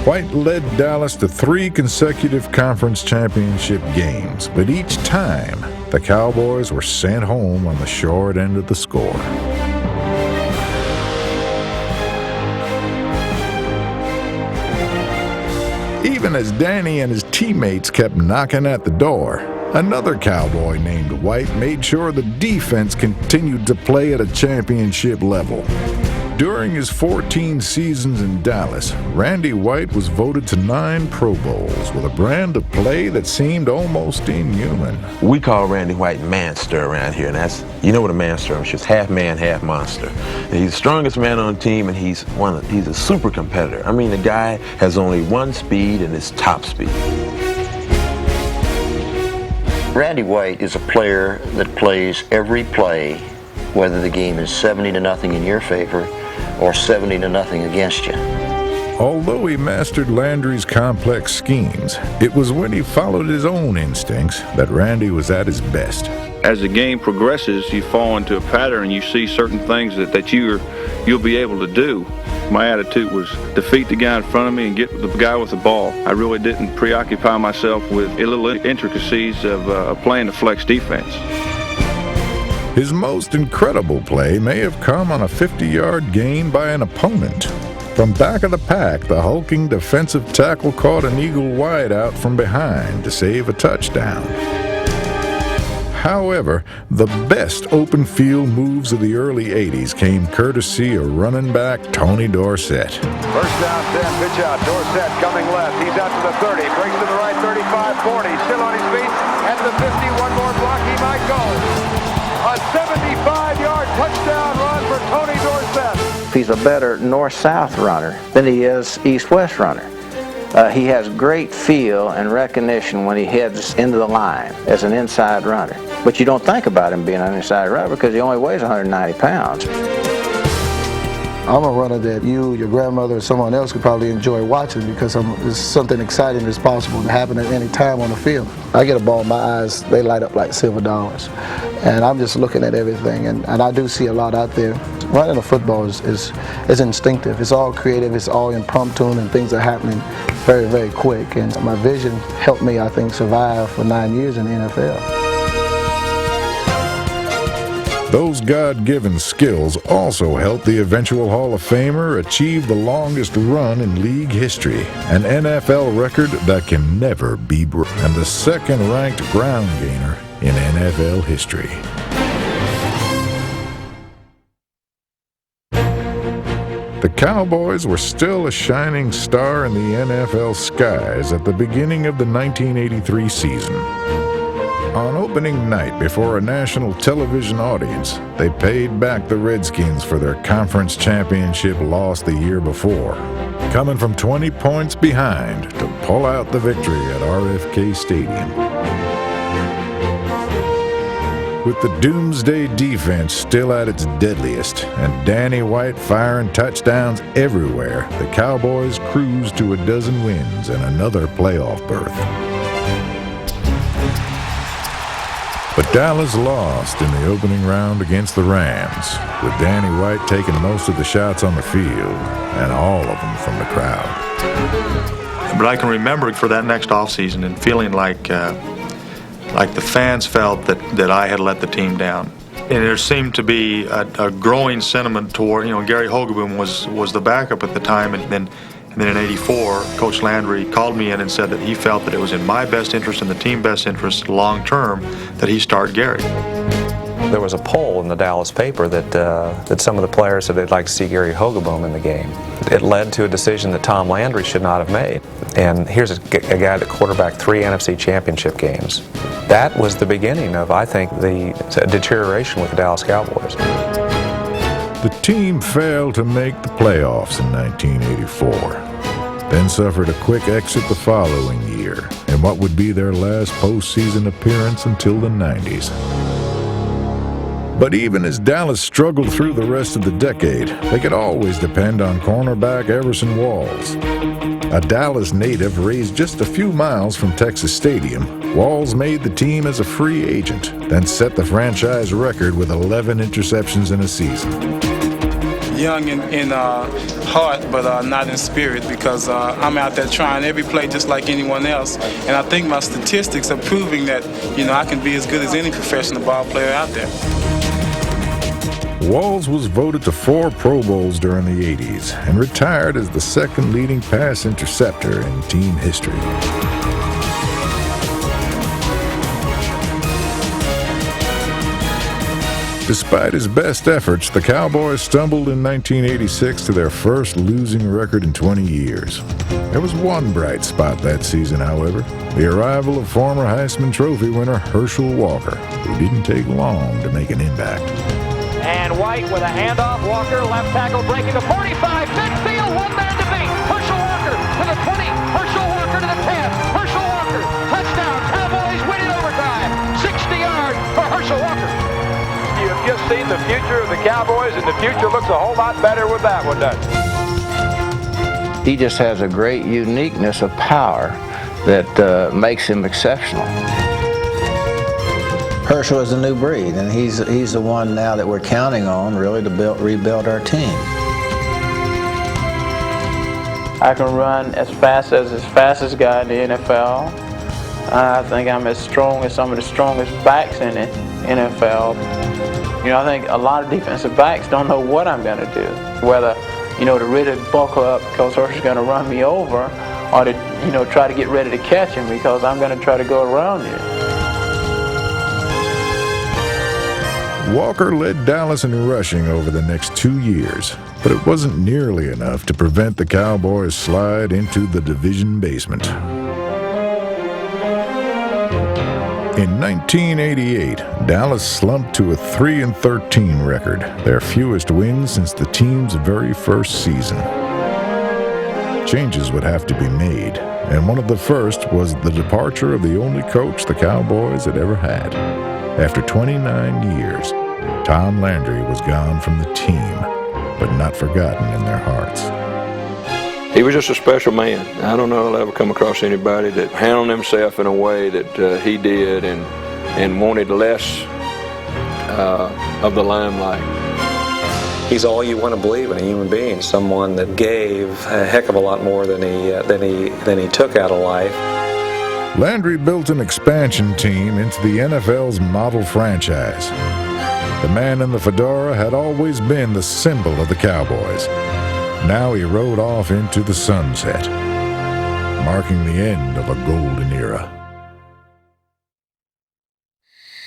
Speaker 4: White led Dallas to 3 consecutive conference championship games, but each time the Cowboys were sent home on the short end of the score. Even as Danny and his teammates kept knocking at the door, another Cowboy named White made sure the defense continued to play at a championship level. During his 14 seasons in Dallas, Randy White was voted to 9 Pro Bowls with a brand of play that seemed almost inhuman.
Speaker 20: We call Randy White manster around here, and that's, you know what a manster is, just half man, half monster. And he's the strongest man on the team, and he's a super competitor. I mean, the guy has only one speed, and it's top speed.
Speaker 26: Randy White is a player that plays every play, whether the game is 70-0 in your favor or 70-0 against you.
Speaker 4: Although he mastered Landry's complex schemes, it was when he followed his own instincts that Randy was at his best.
Speaker 29: As the game progresses, you fall into a pattern. You see certain things that you'll be able to do. My attitude was defeat the guy in front of me and get the guy with the ball. I really didn't preoccupy myself with little intricacies of playing the flex defense.
Speaker 4: His most incredible play may have come on a 50-yard gain by an opponent. From back of the pack, the hulking defensive tackle caught an eagle wide out from behind to save a touchdown. However, the best open field moves of the early 80s came courtesy of running back Tony Dorsett.
Speaker 18: First down, 10, pitch out. Dorsett coming left. He's out to the 30, breaks to the right, 35, 40, still on his feet, at the 50, one more block, he might go. A 75-yard touchdown run for Tony Dorsett.
Speaker 7: He's a better north-south runner than he is east-west runner. He has great feel and recognition when he heads into the line as an inside runner. But you don't think about him being an inside runner because he only weighs 190 pounds.
Speaker 21: I'm a runner that you, your grandmother, or someone else could probably enjoy watching because it's something exciting that's possible to happen at any time on the field. I get a ball in my eyes, they light up like silver dollars. And I'm just looking at everything, and I do see a lot out there. Running a football is instinctive. It's all creative, it's all impromptu, and things are happening very, very quick. And my vision helped me, I think, survive for 9 years in the NFL.
Speaker 4: Those God-given skills also helped the eventual Hall of Famer achieve the longest run in league history, an NFL record that can never be broken, and the second-ranked ground gainer in NFL history. The Cowboys were still a shining star in the NFL skies at the beginning of the 1983 season. On opening night before a national television audience, they paid back the Redskins for their conference championship loss the year before, coming from 20 points behind to pull out the victory at RFK Stadium. With the doomsday defense still at its deadliest and Danny White firing touchdowns everywhere, the Cowboys cruised to a dozen wins and another playoff berth. But Dallas lost in the opening round against the Rams, with Danny White taking most of the shots on the field and all of them from the crowd.
Speaker 28: But I can remember for that next offseason and feeling like the fans felt that I had let the team down. And there seemed to be a growing sentiment toward, Gary Hogeboom was the backup at the time, and then in '84, Coach Landry called me in and said that he felt that it was in my best interest and the team best interest long term that he start Gary.
Speaker 1: There was a poll in the Dallas paper that some of the players said they'd like to see Gary Hogeboom in the game. It led to a decision that Tom Landry should not have made. And here's a guy that quarterbacked 3 NFC championship games. That was the beginning of, I think, the deterioration with the Dallas Cowboys.
Speaker 4: The team failed to make the playoffs in 1984, then suffered a quick exit the following year in what would be their last postseason appearance until the 90s. But even as Dallas struggled through the rest of the decade, they could always depend on cornerback Everson Walls. A Dallas native raised just a few miles from Texas Stadium, Walls made the team as a free agent, then set the franchise record with 11 interceptions in a season.
Speaker 3: Young in heart, but not in spirit, because I'm out there trying every play just like anyone else. And I think my statistics are proving that, I can be as good as any professional ball player out there.
Speaker 4: Walls was voted to 4 Pro Bowls during the 80s and retired as the second leading pass interceptor in team history. Despite his best efforts, the Cowboys stumbled in 1986 to their first losing record in 20 years. There was one bright spot that season, however, the arrival of former Heisman Trophy winner Herschel Walker, who didn't take long to make an impact.
Speaker 12: And White with a handoff, Walker, left tackle breaking to 45, midfield, one man to beat. Herschel Walker to the 20, Herschel Walker to the 10, Herschel Walker, touchdown, Cowboys win in overtime, 60 yards for Herschel Walker. You have just seen the future of the Cowboys, and the future looks a whole lot better with that one, doesn't it?
Speaker 7: He just has a great uniqueness of power that makes him exceptional. Herschel is a new breed, and he's the one now that we're counting on really to rebuild our team.
Speaker 2: I can run as fast as guy in the NFL. I think I'm as strong as some of the strongest backs in the NFL. I think a lot of defensive backs don't know what I'm going to do. Whether, to really buckle up because Herschel's going to run me over, or to, try to get ready to catch him because I'm going to try to go around you.
Speaker 4: Walker led Dallas in rushing over the next 2 years, but it wasn't nearly enough to prevent the Cowboys' slide into the division basement. In 1988, Dallas slumped to a 3-13 record, their fewest wins since the team's very first season. Changes would have to be made, and one of the first was the departure of the only coach the Cowboys had ever had. After 29 years, Tom Landry was gone from the team, but not forgotten in their hearts.
Speaker 13: He was just a special man. I don't know I'll ever come across anybody that handled himself in a way that he did and wanted less of the limelight.
Speaker 1: He's all you want to believe in a human being, someone that gave a heck of a lot more than he took out of life.
Speaker 4: Landry built an expansion team into the NFL's model franchise. The man in the fedora had always been the symbol of the Cowboys. Now he rode off into the sunset, marking the end of a golden era.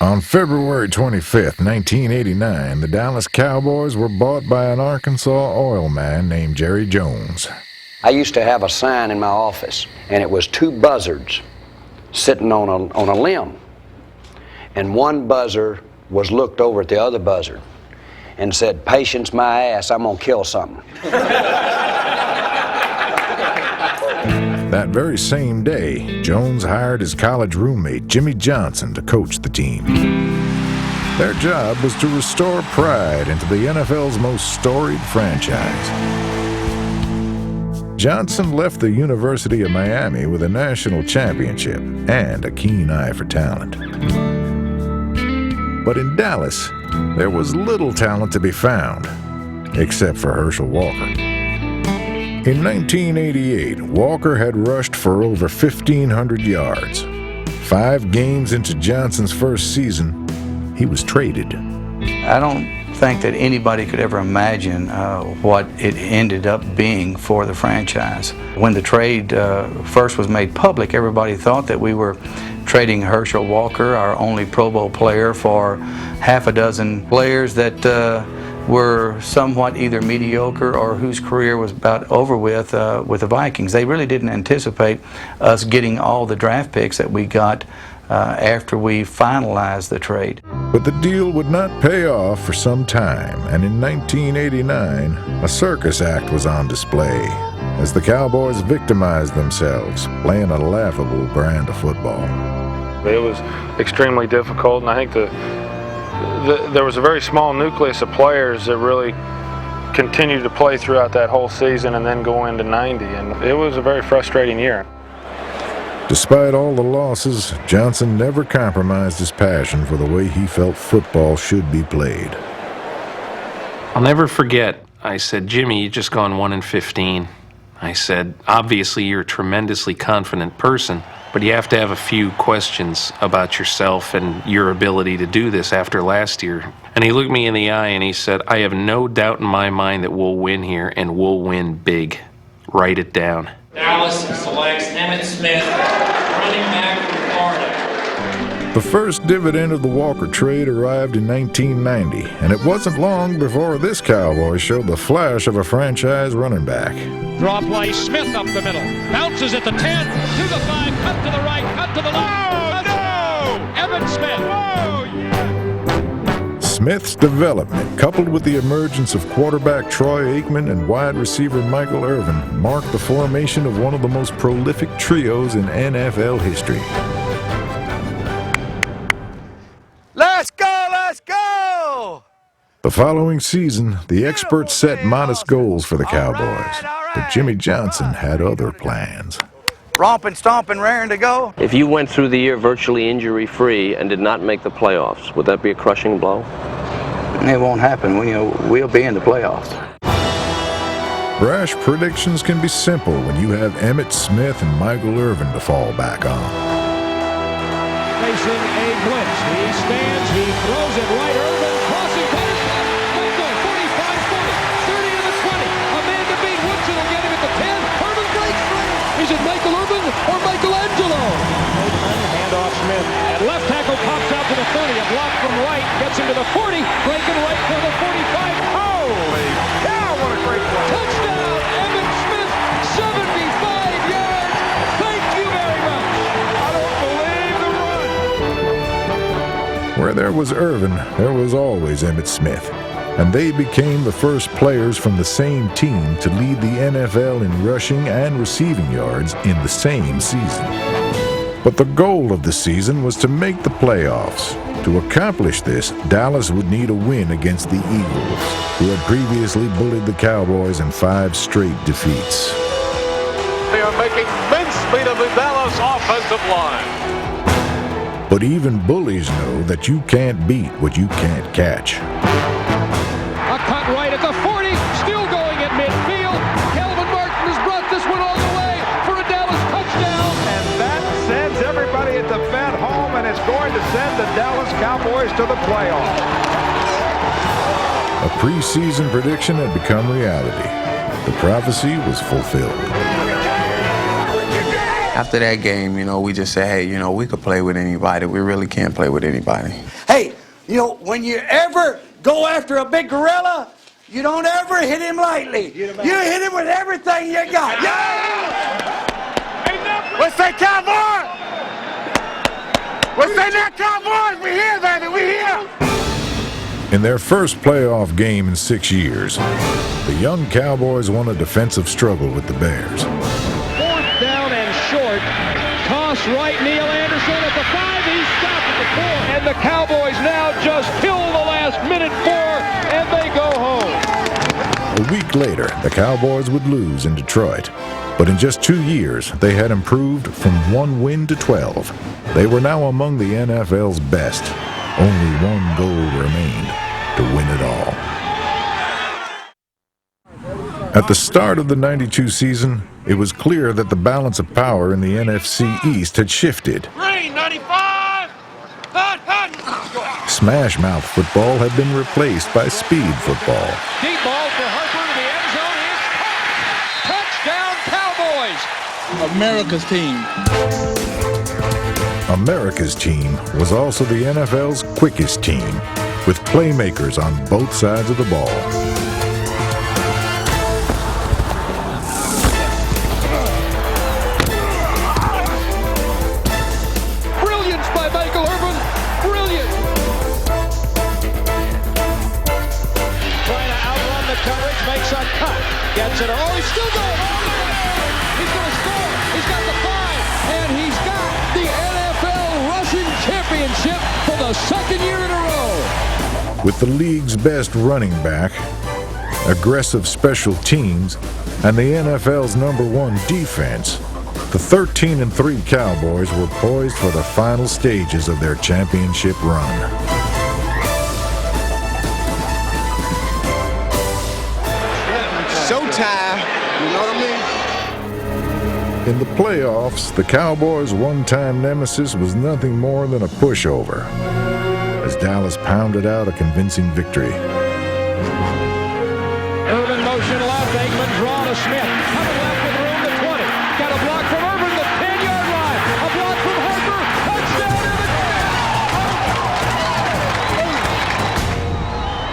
Speaker 4: On February 25th, 1989, the Dallas Cowboys were bought by an Arkansas oil man named Jerry Jones.
Speaker 14: I used to have a sign in my office, and it was 2 buzzards sitting on a limb. And one buzzard was looked over at the other buzzard and said, "Patience my ass, I'm gonna kill something."
Speaker 4: That very same day, Jones hired his college roommate, Jimmy Johnson, to coach the team. Their job was to restore pride into the NFL's most storied franchise. Johnson left the University of Miami with a national championship and a keen eye for talent. But in Dallas, there was little talent to be found, except for Herschel Walker. In 1988, Walker had rushed for over 1,500 yards. 5 games into Johnson's first season, he was traded.
Speaker 5: I don't think that anybody could ever imagine what it ended up being for the franchise. When the trade first was made public, everybody thought that we were trading Herschel Walker, our only Pro Bowl player, for half a dozen players that were somewhat either mediocre or whose career was about over with the Vikings. They really didn't anticipate us getting all the draft picks that we got after we finalized the trade.
Speaker 4: But the deal would not pay off for some time, and in 1989, a circus act was on display as the Cowboys victimized themselves, playing a laughable brand of football.
Speaker 16: It was extremely difficult, and I think there was a very small nucleus of players that really continued to play throughout that whole season and then go into 90, and it was a very frustrating year.
Speaker 4: Despite all the losses, Johnson never compromised his passion for the way he felt football should be played.
Speaker 17: I'll never forget, I said, "Jimmy, you've just gone 1-15. I said, "Obviously you're a tremendously confident person, but you have to have a few questions about yourself and your ability to do this after last year." And he looked me in the eye and he said, "I have no doubt in my mind that we'll win here, and we'll win big. Write it down."
Speaker 12: Dallas selects Emmitt Smith, running back from Florida.
Speaker 4: The first dividend of the Walker trade arrived in 1990, and it wasn't long before this Cowboy showed the flash of a franchise running back.
Speaker 12: Draw play, Smith up the middle, bounces at the 10, to the 5, cut to the right, cut to the left. Oh, no! Emmitt Smith. Oh, yeah!
Speaker 4: Smith's development, coupled with the emergence of quarterback Troy Aikman and wide receiver Michael Irvin, marked the formation of one of the most prolific trios in NFL history.
Speaker 19: Let's go, let's go!
Speaker 4: The following season, the experts set modest goals for the Cowboys, but Jimmy Johnson had other plans.
Speaker 19: Romping, stomping, raring to go.
Speaker 10: If you went through the year virtually injury-free and did not make the playoffs, would that be a crushing blow?
Speaker 5: It won't happen. We'll be in the playoffs.
Speaker 4: Brash predictions can be simple when you have Emmitt Smith and Michael Irvin to fall back on.
Speaker 12: Facing a blitz. He stands, he throws it right. Irvin crossing pass. Let's go. 45, 40, 30 to the 20. A man to beat. Woodson will get him at the 10. Irvin breaks free. Is it Michael Irvin or Michelangelo? Handoff Smith. And left tackle pops out to the 30. A block from right. Gets him to the 40. Breaking right for the 45. Holy cow, what a great play. Touchdown, Emmitt Smith. 75 yards. Thank you very much. I don't believe the run.
Speaker 4: Where there was Irvin, there was always Emmitt Smith, and they became the first players from the same team to lead the NFL in rushing and receiving yards in the same season. But the goal of the season was to make the playoffs. To accomplish this, Dallas would need a win against the Eagles, who had previously bullied the Cowboys in 5 straight defeats.
Speaker 12: They are making mincemeat of the Dallas offensive line.
Speaker 4: But even bullies know that you can't beat what you can't catch.
Speaker 12: A cut right at the 40, still going at midfield. Kelvin Martin has brought this one all the way for a Dallas touchdown.
Speaker 18: And that sends everybody at the Fed home, and it's going to send the Dallas Cowboys to the playoffs.
Speaker 4: A preseason prediction had become reality. The prophecy was fulfilled.
Speaker 22: After that game, we just said, hey, we could play with anybody. We really can't play with anybody.
Speaker 19: Hey, when you ever go after a big gorilla, you don't ever hit him lightly. You hit him with everything you got. Yeah! What's that, Cowboy? What's that, Cowboys? We here, baby, we here.
Speaker 4: In their first playoff game in 6 years, the young Cowboys won a defensive struggle with the Bears.
Speaker 12: 4th down and short. Toss right, Neil Anderson at the 5. He's stopped at the 4. And and the Cowboys now just kill the last minute 4, and they go home.
Speaker 4: A week later, the Cowboys would lose in Detroit. But in just 2 years, they had improved from 1 win to 12. They were now among the NFL's best. Only one goal remained: to win it all. At the start of the '92 season, it was clear that the balance of power in the NFC East had shifted.
Speaker 12: Green, 95!
Speaker 4: Smash mouth football had been replaced by speed football.
Speaker 12: Deep ball for Harper to the end zone. Is touchdown, Cowboys!
Speaker 3: America's team.
Speaker 4: America's team was also the NFL's quickest team, with playmakers on both sides of the ball.
Speaker 12: Brilliance by Michael Irvin. Brilliant. Trying to outrun the coverage, makes a cut. Gets it. Oh, he's still going. He's going to score. He's got the 5. And he's got the NFL rushing championship for the second year in a row.
Speaker 4: With the league's best running back, aggressive special teams, and the NFL's #1 defense, the 13-3 Cowboys were poised for the final stages of their championship run.
Speaker 19: Showtime, you know what I mean?
Speaker 4: In the playoffs, the Cowboys' one-time nemesis was nothing more than a pushover, as Dallas pounded out a convincing victory.
Speaker 12: Irvin motion left, Aikman drawn to Smith. Coming left with room to 20. Got a block from Irvin, the 10-yard line. A block from Harper. Touchdown in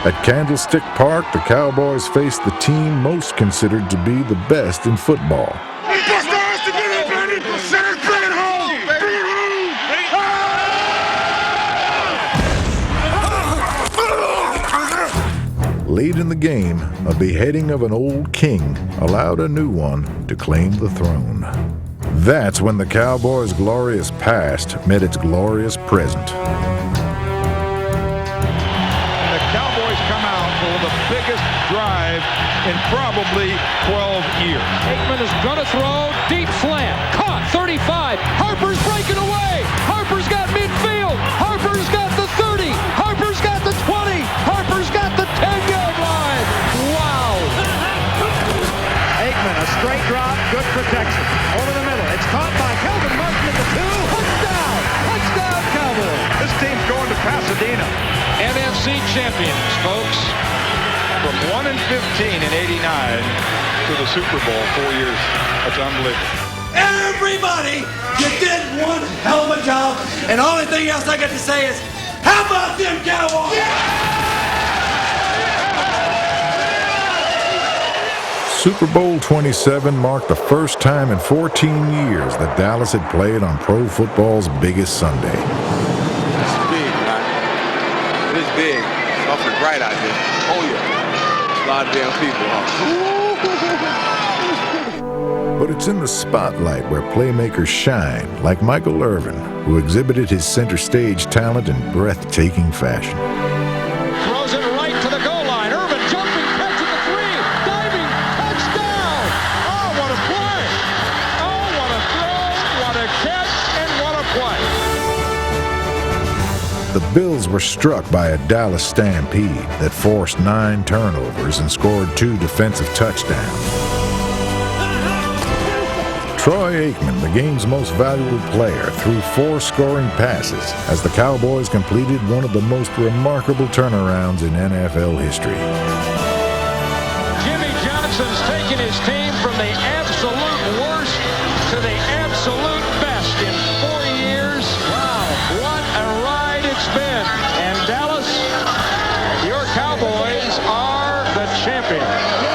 Speaker 12: the
Speaker 4: At Candlestick Park, the Cowboys faced the team most considered to be the best in football. Late in the game, a beheading of an old king allowed a new one to claim the throne. That's when the Cowboys' glorious past met its glorious present.
Speaker 6: The Cowboys come out for the biggest drive in probably 12 years.
Speaker 12: Aikman is going to throw. Deep slant. Caught. 35. Harper's breaking away. Harper's got midfield. Harper's got the 30. Harper's got the 20. Harper's got the 10-yard line. Wow.
Speaker 18: Aikman, a straight drop, good protection. Over the middle. It's caught by Kelvin Martin at the 2.
Speaker 12: Touchdown. Touchdown, Cowboys.
Speaker 18: This team's going to Pasadena.
Speaker 6: NFC champions, folks. From 1-15 in '89 to the Super Bowl 4 years. That's unbelievable.
Speaker 19: Everybody, you did one hell of a job. And the only thing else I got to say is, how about them Cowboys?
Speaker 4: Super Bowl 27 marked the first time in 14 years that Dallas had played on pro football's biggest Sunday.
Speaker 8: It's big, man. It is big. It's awfully bright out here. Oh, yeah. A lot of damn people, huh?
Speaker 4: But it's in the spotlight where playmakers shine, like Michael Irvin, who exhibited his center stage talent in breathtaking fashion.
Speaker 12: Throws it right to the goal line. Irvin jumping, catching the 3. Diving, touchdown. Oh, what a play. Oh, what a throw, what a catch, and what a play.
Speaker 4: The Bills were struck by a Dallas stampede that forced 9 turnovers and scored 2 defensive touchdowns. Troy Aikman, the game's most valuable player, threw 4 scoring passes as the Cowboys completed one of the most remarkable turnarounds in NFL history.
Speaker 12: Jimmy Johnson's taken his team from the absolute worst to the absolute best in 4 years. Wow, what a ride it's been. And Dallas, your Cowboys are the champions.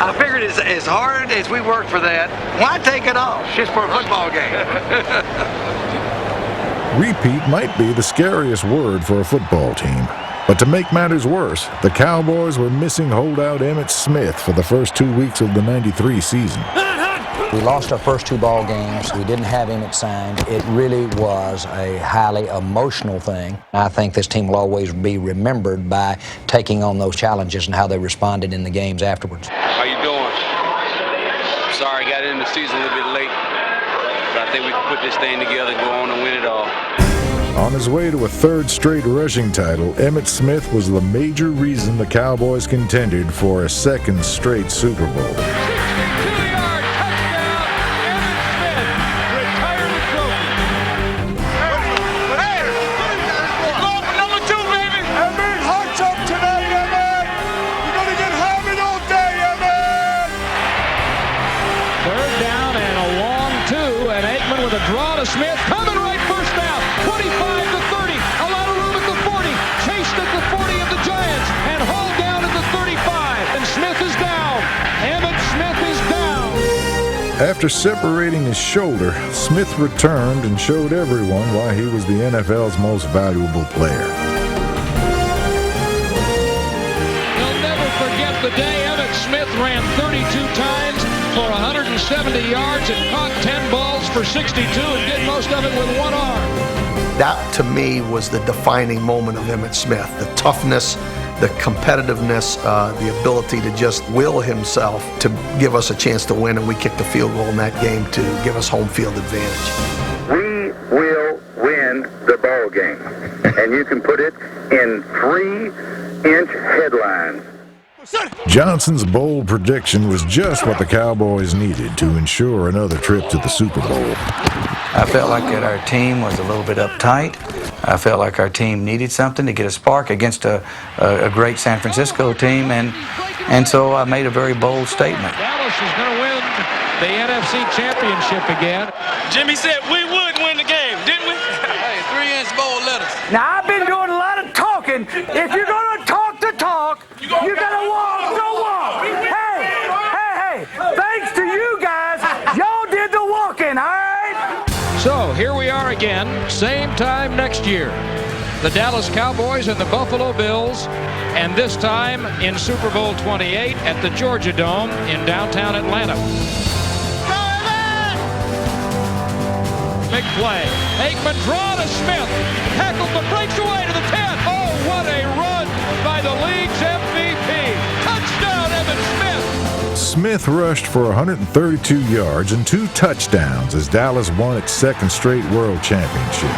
Speaker 19: I figured as hard as we worked for that, why take it off? It's just for a football game.
Speaker 4: Repeat might be the scariest word for a football team, But to make matters worse, the Cowboys were missing holdout Emmitt Smith for the first 2 weeks of the '93 season.
Speaker 14: We lost our first 2 ball games. We didn't have Emmitt signed. It really was a highly emotional thing. I think this team will always be remembered by taking on those challenges and how they responded in the games afterwards.
Speaker 8: How you doing? Sorry, got in the season a little bit late, but I think we can put this thing together and go on and win it all.
Speaker 4: On his way to a 3rd straight rushing title, Emmitt Smith was the major reason the Cowboys contended for a 2nd straight Super Bowl.
Speaker 12: Draw to Smith, coming right first down, 25 to 30, a lot of room at the 40, chased at the 40 of the Giants, and hauled down at the 35, and Smith is down. Emmitt Smith is down.
Speaker 4: After separating his shoulder, Smith returned and showed everyone why he was the NFL's most valuable player.
Speaker 12: He'll never forget the day Emmitt Smith ran 32 times for 170 yards and caught 10 balls for 62 and did most of it with one arm.
Speaker 9: That, to me, was the defining moment of Emmitt Smith. The toughness, the competitiveness, the ability to just will himself to give us a chance to win, and we kicked the field goal in that game to give us home field advantage.
Speaker 11: We will win the ball game, and you can put it in 3-inch headlines.
Speaker 4: Johnson's bold prediction was just what the Cowboys needed to ensure another trip to the Super Bowl.
Speaker 5: I felt like that our team was a little bit uptight. I felt like our team needed something to get a spark against a great San Francisco team, and so I made a very bold statement.
Speaker 12: Dallas is going to win the NFC Championship again.
Speaker 15: Jimmy said we would win the game, didn't we? Hey, 3-inch bold letters.
Speaker 19: Now, I've been doing a lot of talking. If you're going to talk the talk, you got to walk the walk. Hey, thanks to you guys, y'all did the walking, all right?
Speaker 12: So here we are again, same time next year. The Dallas Cowboys and the Buffalo Bills, and this time in Super Bowl 28 at the Georgia Dome in downtown Atlanta. Big play. Aikman draw to Smith. Tackled but breaks away to the 10. Oh, what a run by the league's MVP. Touchdown, Emmitt Smith.
Speaker 4: Smith rushed for 132 yards and 2 touchdowns as Dallas won its 2nd straight World Championship.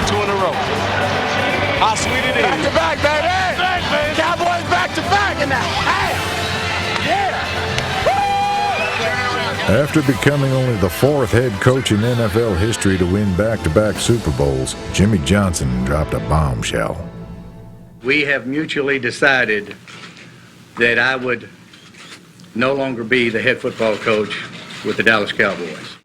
Speaker 15: 2 in a row. How sweet it is.
Speaker 19: Back to back, baby. Back, baby. Cowboys back to back in the half. Yeah.
Speaker 4: After becoming only the 4th head coach in NFL history to win back-to-back Super Bowls, Jimmy Johnson dropped a bombshell.
Speaker 20: We have mutually decided that I would no longer be the head football coach with the Dallas Cowboys.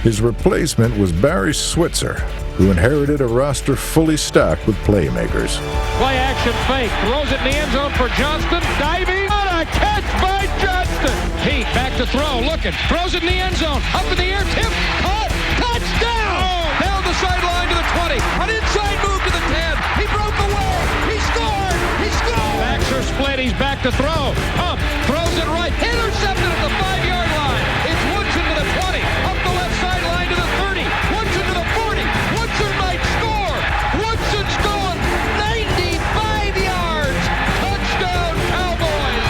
Speaker 4: His replacement was Barry Switzer, who inherited a roster fully stocked with playmakers.
Speaker 12: Play action fake. Throws it in the end zone for Johnston. Diving. What a catch by Johnston. Pete back to throw. Looking. Throws it in the end zone. Up in the air. Tip. Caught. Touchdown. Down the sideline to the 20. An inside move to the 10. He broke away. He scored. He scored. Backs are split. He's back to throw. Pump. Throws it right. Intercepted at the 5-yard line. It's Woodson to the 20. Up the left sideline to the 30. Woodson to the 40. Woodson might score. Woodson's going 95 yards. Touchdown, Cowboys.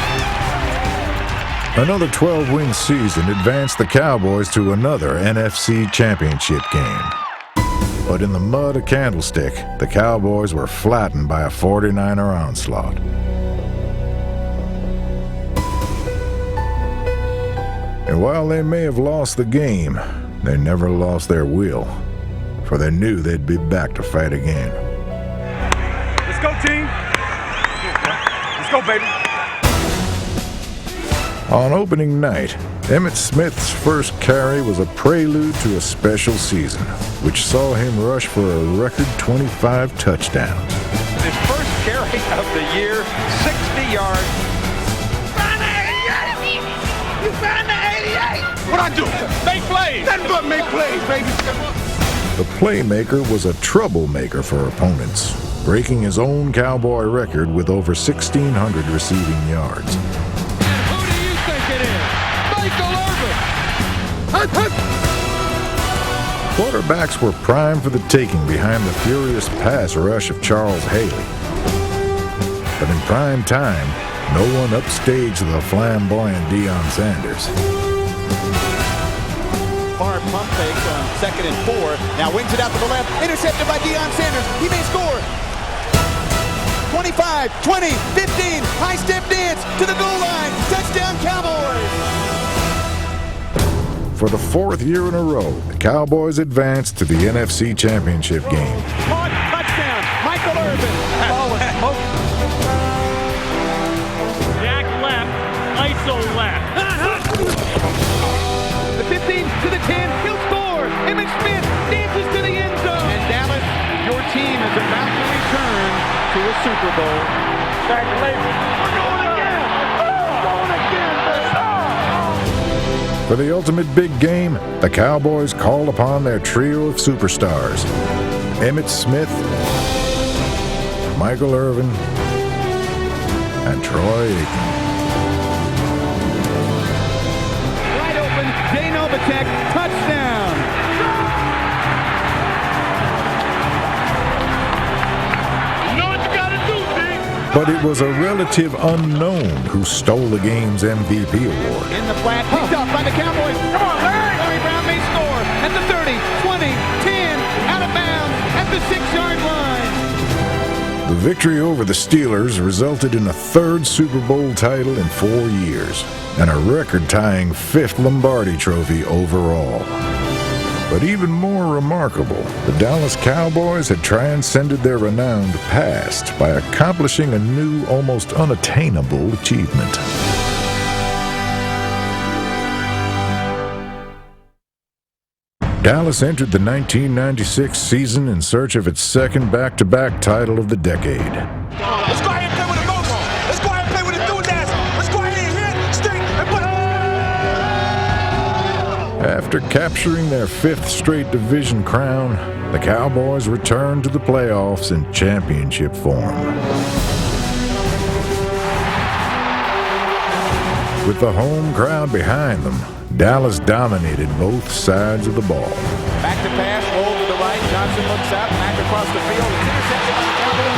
Speaker 4: Another 12-win season advanced the Cowboys to another NFC Championship game. But in the mud of Candlestick, the Cowboys were flattened by a 49er onslaught. And while they may have lost the game, they never lost their will, for they knew they'd be back to fight again.
Speaker 15: Let's go, team. Let's go, baby.
Speaker 4: On opening night, Emmitt Smith's first carry was a prelude to a special season, which saw him rush for a record 25 touchdowns.
Speaker 15: His first carry of the year, 60 yards.
Speaker 19: Find the 88! You find the 88!
Speaker 15: What I do? Make plays!
Speaker 19: Nothing but make plays, baby.
Speaker 4: The playmaker was a troublemaker for opponents. breaking his own Cowboy record with over 1,600 receiving yards.
Speaker 15: Who do you think it is? Michael Irvin!
Speaker 4: Quarterbacks were primed for the taking behind the furious pass rush of Charles Haley. But in prime time, no one upstaged the flamboyant Deion Sanders.
Speaker 7: Hard pump fake on 2nd and 4. Now wings it out to the left. Intercepted by Deion Sanders. He may score. 25, 20, 15. High step dance to the goal line. Touchdown Cowboys.
Speaker 4: For the 4th year in a row, the Cowboys advanced to the NFC Championship game.
Speaker 7: Caught, touchdown. Michael Irvin.
Speaker 15: Jack left, ISO left.
Speaker 7: The 15 to the 10, he'll score. Emmitt Smith dances to the end zone. And Dallas, your team is about to return to a Super Bowl. Congratulations. We're going again. We're going again.
Speaker 4: For the ultimate big game, the Cowboys called upon their trio of superstars: Emmitt Smith, Michael Irvin, and Troy Aikman.
Speaker 7: Wide open, Jay Novacek, touchdown.
Speaker 15: You know what you gotta do, Dick.
Speaker 4: But it was a relative unknown who stole the game's MVP award.
Speaker 7: In the flat, picked up by the Cowboys. Come on, Larry! Larry Brown may score at the 30, 20, 10, out of bounds at the 6-yard line.
Speaker 4: The victory over the Steelers resulted in a 3rd Super Bowl title in 4 years and a record-tying 5th Lombardi Trophy overall. But even more remarkable, the Dallas Cowboys had transcended their renowned past by accomplishing a new, almost unattainable achievement. Dallas entered the 1996 season in search of its 2nd back-to-back title of the decade.
Speaker 15: Let's go ahead and play with the mojo. Let's go ahead and play with enthusiasm. Let's go ahead and hit, stick, and put.
Speaker 4: After capturing their 5th straight division crown, the Cowboys returned to the playoffs in championship form. With the home crowd behind them, Dallas dominated both sides of the ball.
Speaker 7: Back to pass, roll to the right. Johnson looks out, back across the field. It's intercepted by the Cowboys.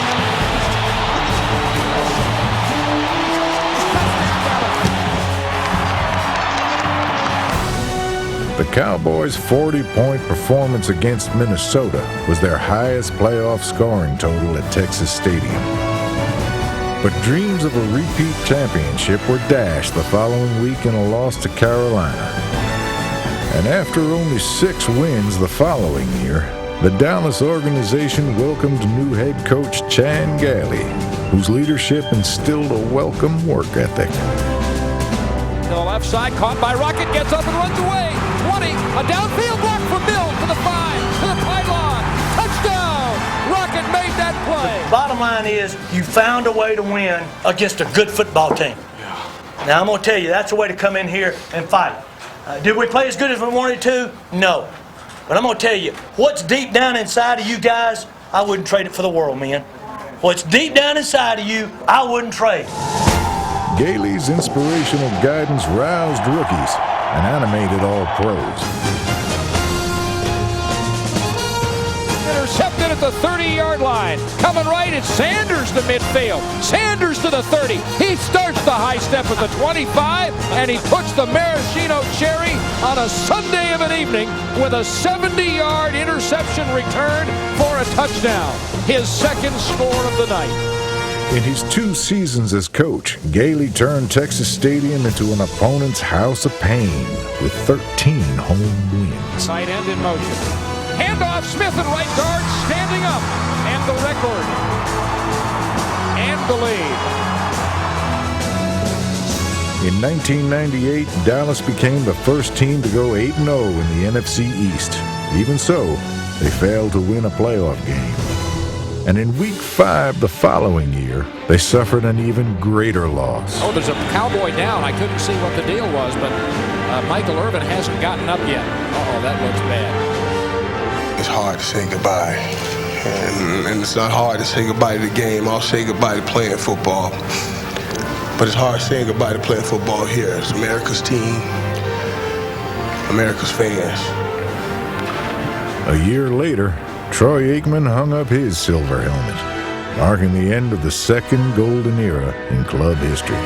Speaker 4: The Cowboys' 40-point performance against Minnesota was their highest playoff scoring total at Texas Stadium. But dreams of a repeat championship were dashed the following week in a loss to Carolina. And after only 6 wins the following year, the Dallas organization welcomed new head coach Chan Gailey, whose leadership instilled a welcome work ethic.
Speaker 12: To the left side, caught by Rocket, gets up and runs away. 20, a downfield block for Bill to the 5, to the pylon. Touchdown! Rocket made that play.
Speaker 21: The bottom line is you found a way to win against a good football team. Now, I'm going to tell you, that's a way to come in here and fight. Did we play as good as we wanted to? No. But I'm going to tell you, what's deep down inside of you guys, I wouldn't trade it for the world, man. What's deep down inside of you, I wouldn't trade.
Speaker 4: Gailey's inspirational guidance roused rookies and animated all pros.
Speaker 12: Intercepted at the 30-yard line. Coming right, it's Sanders to midfield. Sanders to the 30. He starts the high step at the 25, and he puts the maraschino cherry on a Sunday of an evening with a 70-yard interception return for a touchdown. His 2nd score of the night.
Speaker 4: In his 2 seasons as coach, Gailey turned Texas Stadium into an opponent's house of pain with 13 home wins.
Speaker 12: Tight end in motion. Handoff, Smith and right guard standing up. And the record. And the lead.
Speaker 4: In 1998, Dallas became the first team to go 8-0 in the NFC East. Even so, they failed to win a playoff game. And in Week 5 the following year, they suffered an even greater loss.
Speaker 12: Oh, there's a Cowboy down. I couldn't see what the deal was, but Michael Irvin hasn't gotten up yet. Uh-oh, that looks bad.
Speaker 23: It's hard to say goodbye
Speaker 2: And it's not hard to say goodbye to the game. I'll say goodbye to playing football. But it's hard saying goodbye to playing football here. It's America's team, America's fans.
Speaker 4: A year later, Troy Aikman hung up his silver helmet, marking the end of the second golden era in club history.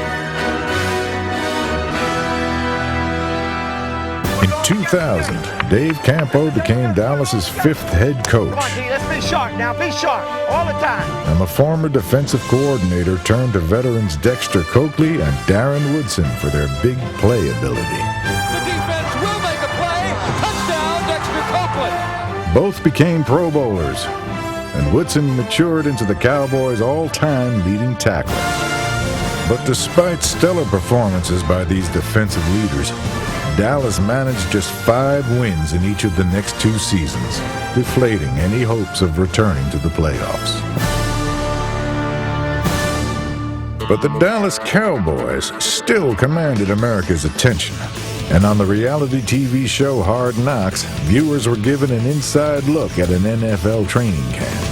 Speaker 4: In 2000, Dave Campo became Dallas's fifth head coach.
Speaker 7: Come on, D, let's be sharp now. Be sharp all the time.
Speaker 4: And the former defensive coordinator turned to veterans Dexter Coakley and Darren Woodson for their big play ability.
Speaker 7: The defense will make a play. Touchdown, Dexter Coakley.
Speaker 4: Both became Pro Bowlers, and Woodson matured into the Cowboys' all-time leading tackler. But despite stellar performances by these defensive leaders, Dallas managed just 5 wins in each of the next 2 seasons, deflating any hopes of returning to the playoffs. But the Dallas Cowboys still commanded America's attention, and on the reality TV show Hard Knocks, viewers were given an inside look at an NFL training camp.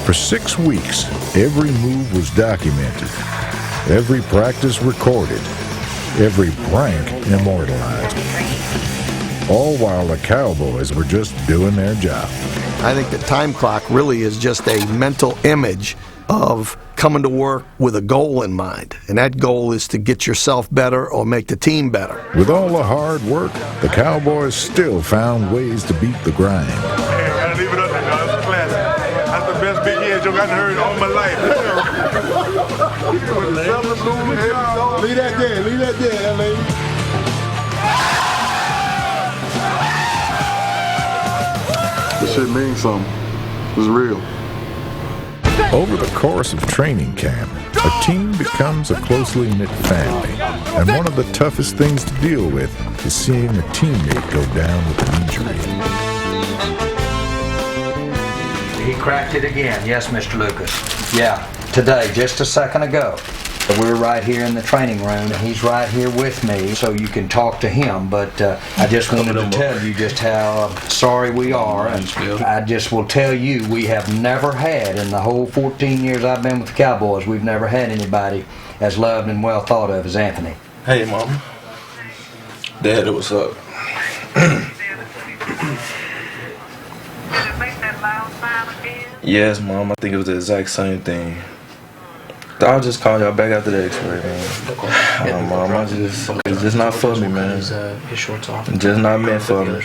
Speaker 4: For 6 weeks, every move was documented, every practice recorded, every prank immortalized. All while the Cowboys were just doing their job.
Speaker 9: I think the time clock really is just a mental image of coming to work with a goal in mind. And that goal is to get yourself better or make the team better.
Speaker 4: With all the hard work, the Cowboys still found ways to beat the grind.
Speaker 13: Hey, I gotta leave it up there, dog. It's classic. That's the best big head joke I've heard all my life. Leave that there, LA. This shit means something. It's real.
Speaker 4: Over the course of training camp, a team becomes a closely knit family. And one of the toughest things to deal with is seeing a teammate go down with an injury.
Speaker 5: He cracked it again. Yes, Mr. Lucas. Yeah, today, just a second ago. We're right here in the training room, and he's right here with me, so you can talk to him. But I just wanted to tell you just how sorry we are, and I just will tell you we have never had, in the whole 14 years I've been with the Cowboys, we've never had anybody as loved and well thought of as Anthony.
Speaker 23: Hey, Mom. Dad, what's up? Yes, Mom, I think it was the exact same thing. I'll just call y'all back after the x-ray, man. Mom, it's just not for me, man. It's just not meant for me.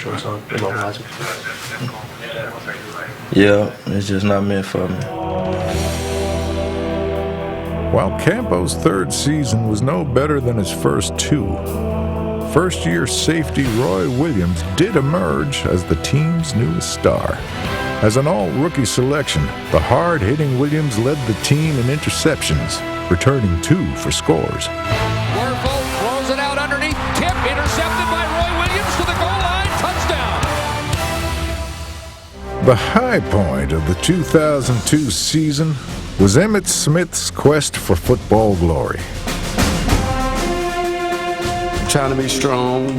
Speaker 23: Yeah, it's just not meant for me.
Speaker 4: While Campo's third season was no better than his first 2, first-year safety Roy Williams did emerge as the team's newest star. As an all-rookie selection, the hard-hitting Williams led the team in interceptions, returning 2 for scores.
Speaker 7: Werfel throws it out underneath. Tip intercepted by Roy Williams to the goal line. Touchdown.
Speaker 4: The high point of the 2002 season was Emmitt Smith's quest for football glory.
Speaker 24: Trying to be strong,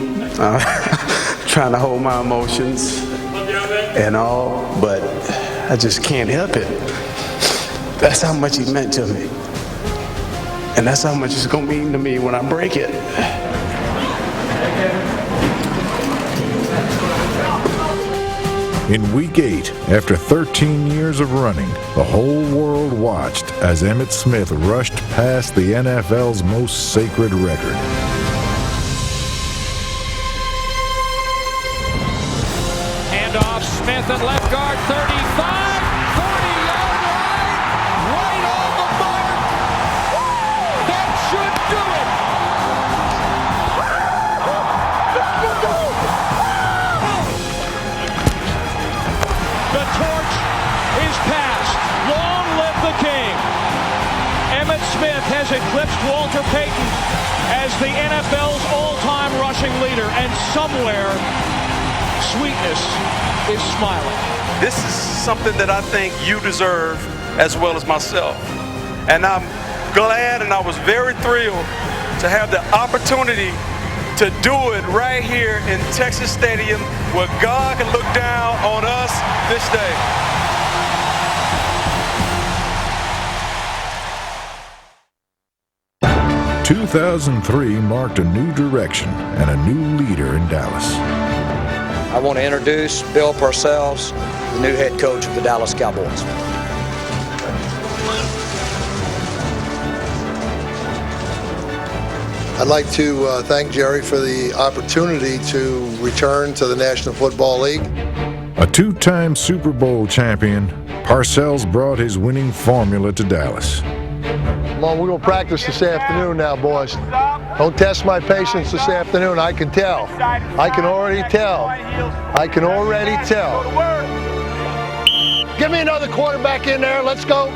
Speaker 24: trying to hold my emotions and all, but I just can't help it. That's how much he meant to me. And that's how much it's gonna mean to me when I break it.
Speaker 4: In Week 8, after 13 years of running, the whole world watched as Emmitt Smith rushed past the NFL's most sacred record.
Speaker 7: Handoff, Smith at left guard, 35, 40-yard line, right on the mark. That should do it. The torch is passed. Long live the king. Emmitt Smith has eclipsed Walter Payton as the NFL's all-time rushing leader, and somewhere sweetness is smiling.
Speaker 25: This is something that I think you deserve as well as myself. And I'm glad and I was very thrilled to have the opportunity to do it right here in Texas Stadium where God can look down on us this day.
Speaker 4: "2003 marked a new direction and a new leader in Dallas.
Speaker 14: I want to introduce Bill Parcells, the new head coach of the Dallas Cowboys.
Speaker 1: I'd like to thank Jerry for the opportunity to return to the National Football League.
Speaker 4: A two-time Super Bowl champion, Parcells brought his winning formula to Dallas.
Speaker 1: Come on, we're going to practice this afternoon now, boys. Don't test my patience this afternoon. I can tell. I can already tell. I can already tell. Give me another quarterback in there. Let's go.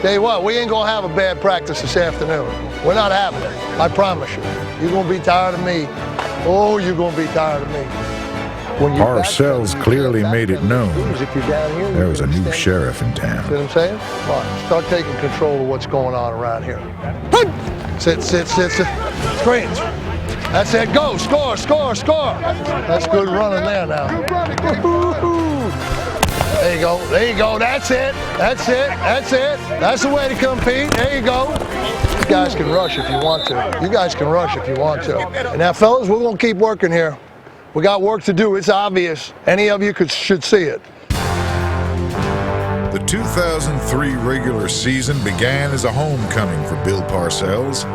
Speaker 1: Tell you what, we ain't going to have a bad practice this afternoon. We're not having it. I promise you. You're going to be tired of me. Oh, you're going to be tired of me.
Speaker 4: Parcells clearly made it known there was a new sheriff in town.
Speaker 1: See what I'm saying? Come on, start taking control of what's going on around here. Sit. Screens. That's it. Go. Score. That's good running there now. There you go. That's it. That's the way to compete. There you go. You guys can rush if you want to. And now, fellas, we're going to keep working here. We got work to do. It's obvious. Any of you should see it.
Speaker 4: The 2003 regular season began as a homecoming for Bill Parcells.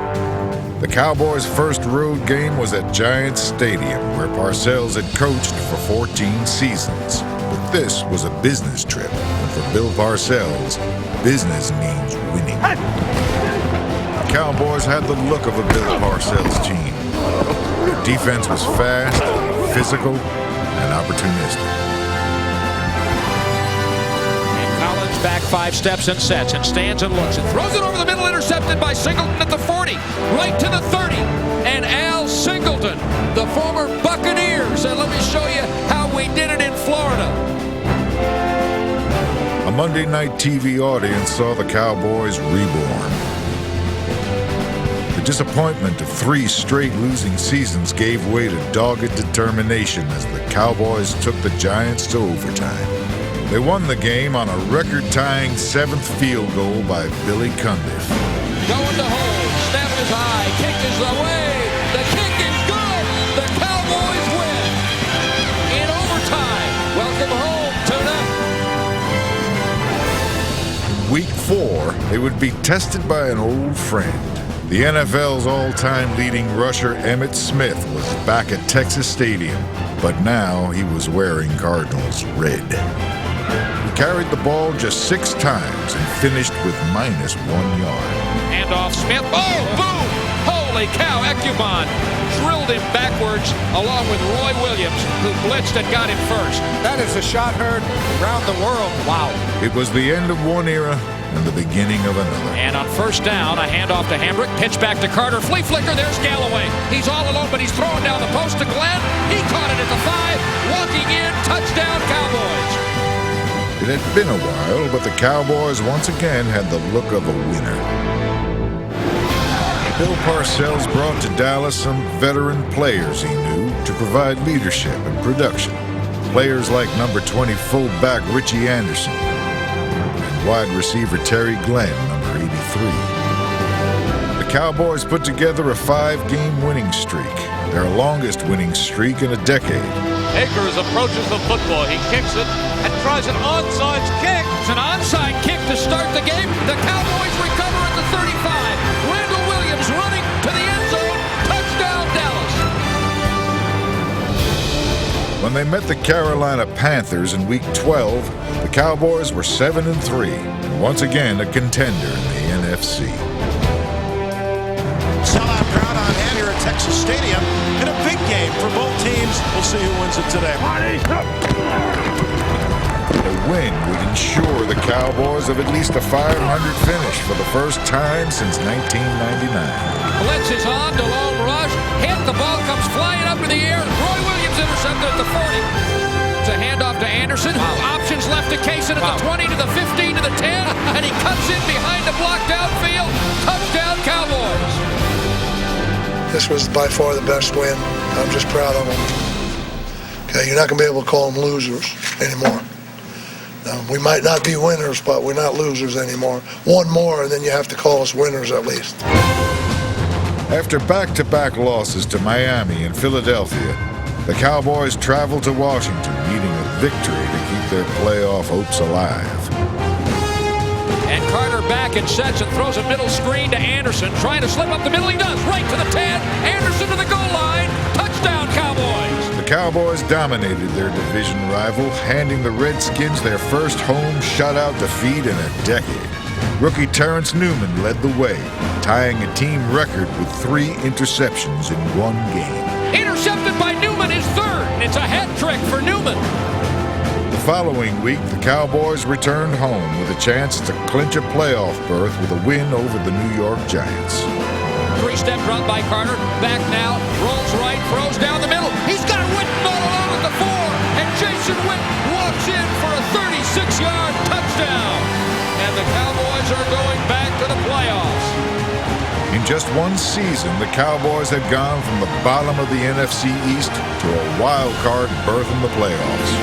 Speaker 4: The Cowboys' first road game was at Giants Stadium, where Parcells had coached for 14 seasons. But this was a business trip, and for Bill Parcells, business means winning. The Cowboys had the look of a Bill Parcells team. Their defense was fast, physical, and opportunistic.
Speaker 10: And Collins back 5 steps and sets and stands and looks and throws it over the middle, intercepted by Singleton at the 40, right to the 30. And Al Singleton, the former Buccaneers, and let me show you how we did it in Florida.
Speaker 4: A Monday night TV audience saw the Cowboys reborn. The disappointment of 3 straight losing seasons gave way to dogged determination as the Cowboys took the Giants to overtime. They won the game on a record-tying 7th field goal by Billy Cundiff.
Speaker 10: Going to hold, snap is high, kick is away, the kick is good, the Cowboys win. In overtime, welcome home, tune up.
Speaker 4: In Week 4, they would be tested by an old friend. The NFL's all-time leading rusher Emmitt Smith was back at Texas Stadium, but now he was wearing Cardinals red. He carried the ball just 6 times and finished with -1 yard.
Speaker 10: Hand off Smith. Oh, boom! Holy cow, Ecubon drilled him backwards along with Roy Williams, who blitzed and got him first.
Speaker 16: That is a shot heard around the world. Wow.
Speaker 4: It was the end of one era and the beginning of another.
Speaker 10: And on first down, a handoff to Hambrick, pitch back to Carter, flea flicker, there's Galloway. He's all alone, but he's throwing down the post to Glenn. He caught it at the 5, walking in, touchdown Cowboys.
Speaker 4: It had been a while, but the Cowboys once again had the look of a winner. Bill Parcells brought to Dallas some veteran players he knew to provide leadership and production. Players like number 20 fullback Richie Anderson and wide receiver Terry Glenn, number 83. The Cowboys put together a 5-game winning streak, their longest winning streak in a decade.
Speaker 10: Akers approaches the football. He kicks it and tries an onside kick. It's an onside kick to start the game. The Cowboys recover at the 35. Randall Williams running to the end zone. Touchdown, Dallas.
Speaker 4: When they met the Carolina Panthers in Week 12, the Cowboys were 7-3, and once again a contender in the NFC.
Speaker 17: Sellout crowd on hand here at Texas Stadium in a big game for both teams. We'll see who wins it today.
Speaker 4: The win would ensure the Cowboys of at least a 500 finish for the first time since 1999.
Speaker 10: Blitz is on, DeLone rush, hit, the ball comes flying up in the air. Roy Williams intercepted at the 40. It's a handoff to Anderson, who options left to Kaysen at the 20, to the 15, to the 10, and he cuts in behind the blocked outfield. Touchdown, Cowboys.
Speaker 1: This was by far the best win. I'm just proud of them. Okay, you're not going to be able to call them losers anymore. We might not be winners, but we're not losers anymore. One more, and then you have to call us winners at least.
Speaker 4: After back-to-back losses to Miami and Philadelphia, the Cowboys traveled to Washington, needing a victory to keep their playoff hopes alive.
Speaker 10: And Carter back and sets and throws a middle screen to Anderson. Trying to slip up the middle. He does. Right to the 10. Anderson to the goal line. Touchdown, Cowboys.
Speaker 4: The Cowboys dominated their division rival, handing the Redskins their first home shutout defeat in a decade. Rookie Terrence Newman led the way, tying a team record with 3 interceptions in one game.
Speaker 10: Intercepted by Newman, his third. It's a hat trick for Newman.
Speaker 4: The following week, the Cowboys returned home with a chance to clinch a playoff berth with a win over the New York Giants.
Speaker 10: 3-step drop by Carter. Back now, rolls right, throws down the middle. He's got Witten all alone at the 4, and Jason Witten walks in for a 36-yard touchdown. And the Cowboys are going back to the playoffs.
Speaker 4: In just one season, the Cowboys had gone from the bottom of the NFC East to a wild card berth in the playoffs.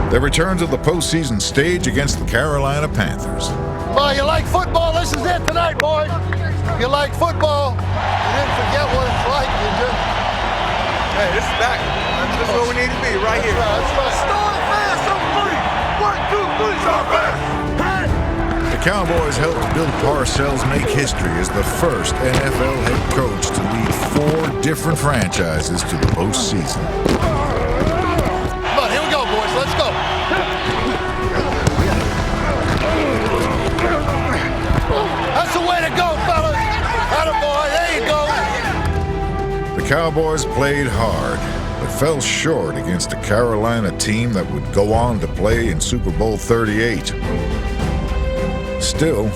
Speaker 4: Their return to the postseason stage against the Carolina Panthers.
Speaker 1: Oh, you like football? This is it tonight, boys. You like football? You didn't forget what it's like, did you?
Speaker 25: Hey, this is back. This is where we need to be, right here.
Speaker 1: That's right.
Speaker 25: Start fast, on 3. 1, 2, 3, start fast.
Speaker 4: The Cowboys helped Bill Parcells make history as the first NFL head coach to lead 4 different franchises to the postseason.
Speaker 1: Come on, here we go, boys. Let's go. That's the way to go, fellas. Attaboy, there you go.
Speaker 4: The Cowboys played hard, but fell short against a Carolina team that would go on to play in Super Bowl 38. Still,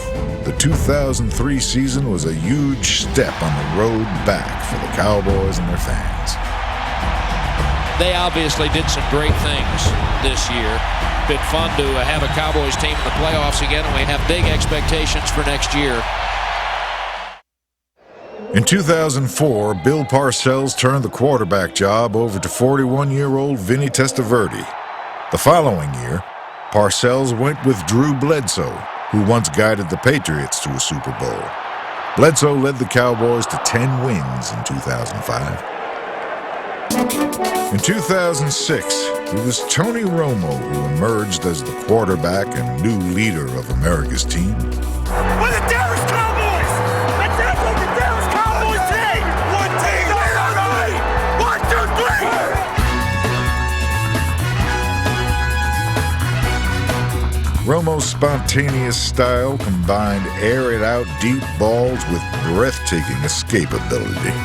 Speaker 4: the 2003 season was a huge step on the road back for the Cowboys and their fans.
Speaker 10: They obviously did some great things this year. Been fun to have a Cowboys team in the playoffs again, and we have big expectations for next year.
Speaker 4: In 2004, Bill Parcells turned the quarterback job over to 41-year-old Vinny Testaverde. The following year, Parcells went with Drew Bledsoe, who once guided the Patriots to a Super Bowl. Bledsoe led the Cowboys to 10 wins in 2005. In 2006, it was Tony Romo who emerged as the quarterback and new leader of America's team.
Speaker 15: We're the Dallas Cowboys! Let's act like the Dallas Cowboys team! One team, we're 1, 2, 3!
Speaker 4: Romo's spontaneous style combined air-it-out deep balls with breathtaking escapability.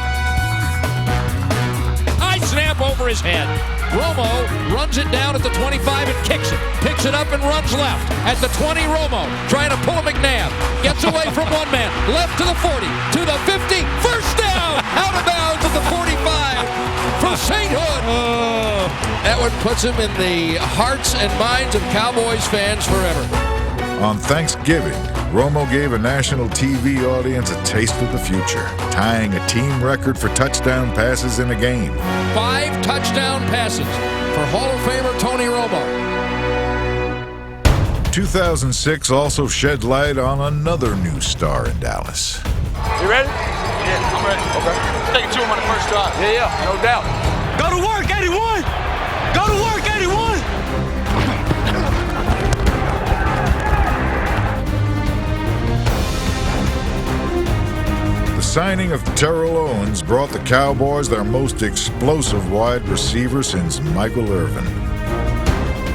Speaker 10: High snap over his head. Romo runs it down at the 25 and kicks it. Picks it up and runs left. At the 20, Romo trying to pull a McNabb. Gets away from one man. Left to the 40. To the 50. First down. Out of bounds at the 45 for St. Hood. That one puts him in the hearts and minds of Cowboys fans forever.
Speaker 4: On Thanksgiving, Romo gave a national TV audience a taste of the future, tying a team record for touchdown passes in a game.
Speaker 10: 5 touchdown passes for Hall of Famer Tony Romo.
Speaker 4: 2006 also shed light on another new star in Dallas.
Speaker 25: You ready? Yeah, I'm ready. Okay. Taking 2 of them on the first drive. Yeah, no doubt. Go to work, 81! Go to work, 81!
Speaker 4: The signing of Terrell Owens brought the Cowboys their most explosive wide receiver since Michael Irvin.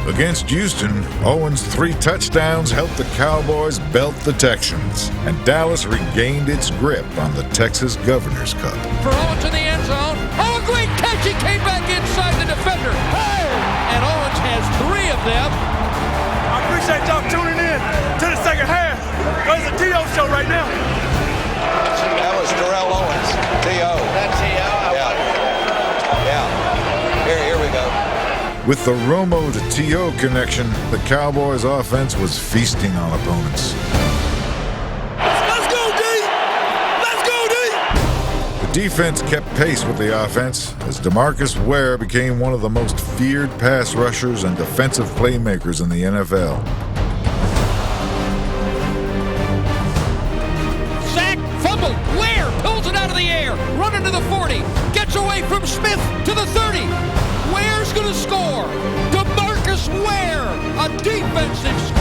Speaker 4: Against Houston, Owens' 3 touchdowns helped the Cowboys belt the Texans, and Dallas regained its grip on the Texas Governor's Cup.
Speaker 10: For Owens in the end zone. Oh, a great catch. He came back inside the defender. Hey! And Owens has 3 of them.
Speaker 25: I appreciate y'all tuning in to the second half. It's a T.O. show right now.
Speaker 3: That was Terrell Owens, T.O. That's T.O. Yeah. Here we go.
Speaker 4: With the Romo to T.O. connection, the Cowboys' offense was feasting on opponents.
Speaker 15: Let's go, D! Let's go, D!
Speaker 4: defense kept pace with the offense as DeMarcus Ware became one of the most feared pass rushers and defensive playmakers in the NFL.
Speaker 10: Sack, fumble, Ware pulls it out of the air, running to the 40, gets away from Smith to the 30. Ware's going to score. DeMarcus Ware, a defensive score.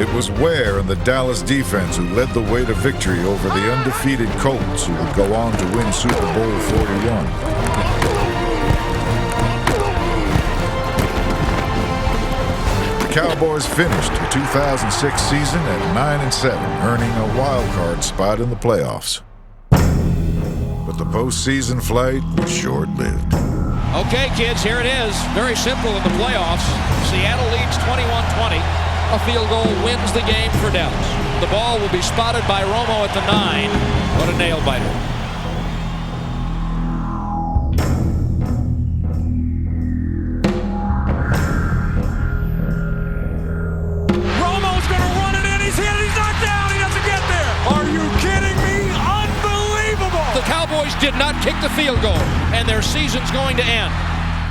Speaker 4: It was Ware and the Dallas defense who led the way to victory over the undefeated Colts, who would go on to win Super Bowl 41. The Cowboys finished the 2006 season at 9-7, earning a wild card spot in the playoffs. But the postseason flight was short-lived.
Speaker 10: Okay, kids, here it is. Very simple in the playoffs. Seattle leads 21-20. A field goal wins the game for Dallas. The ball will be spotted by Romo at the 9. What a nail-biter.
Speaker 15: Romo's going to run it in. He's hit. He's not down. He doesn't get there. Are you kidding me? Unbelievable.
Speaker 10: The Cowboys did not kick the field goal, and their season's going to end.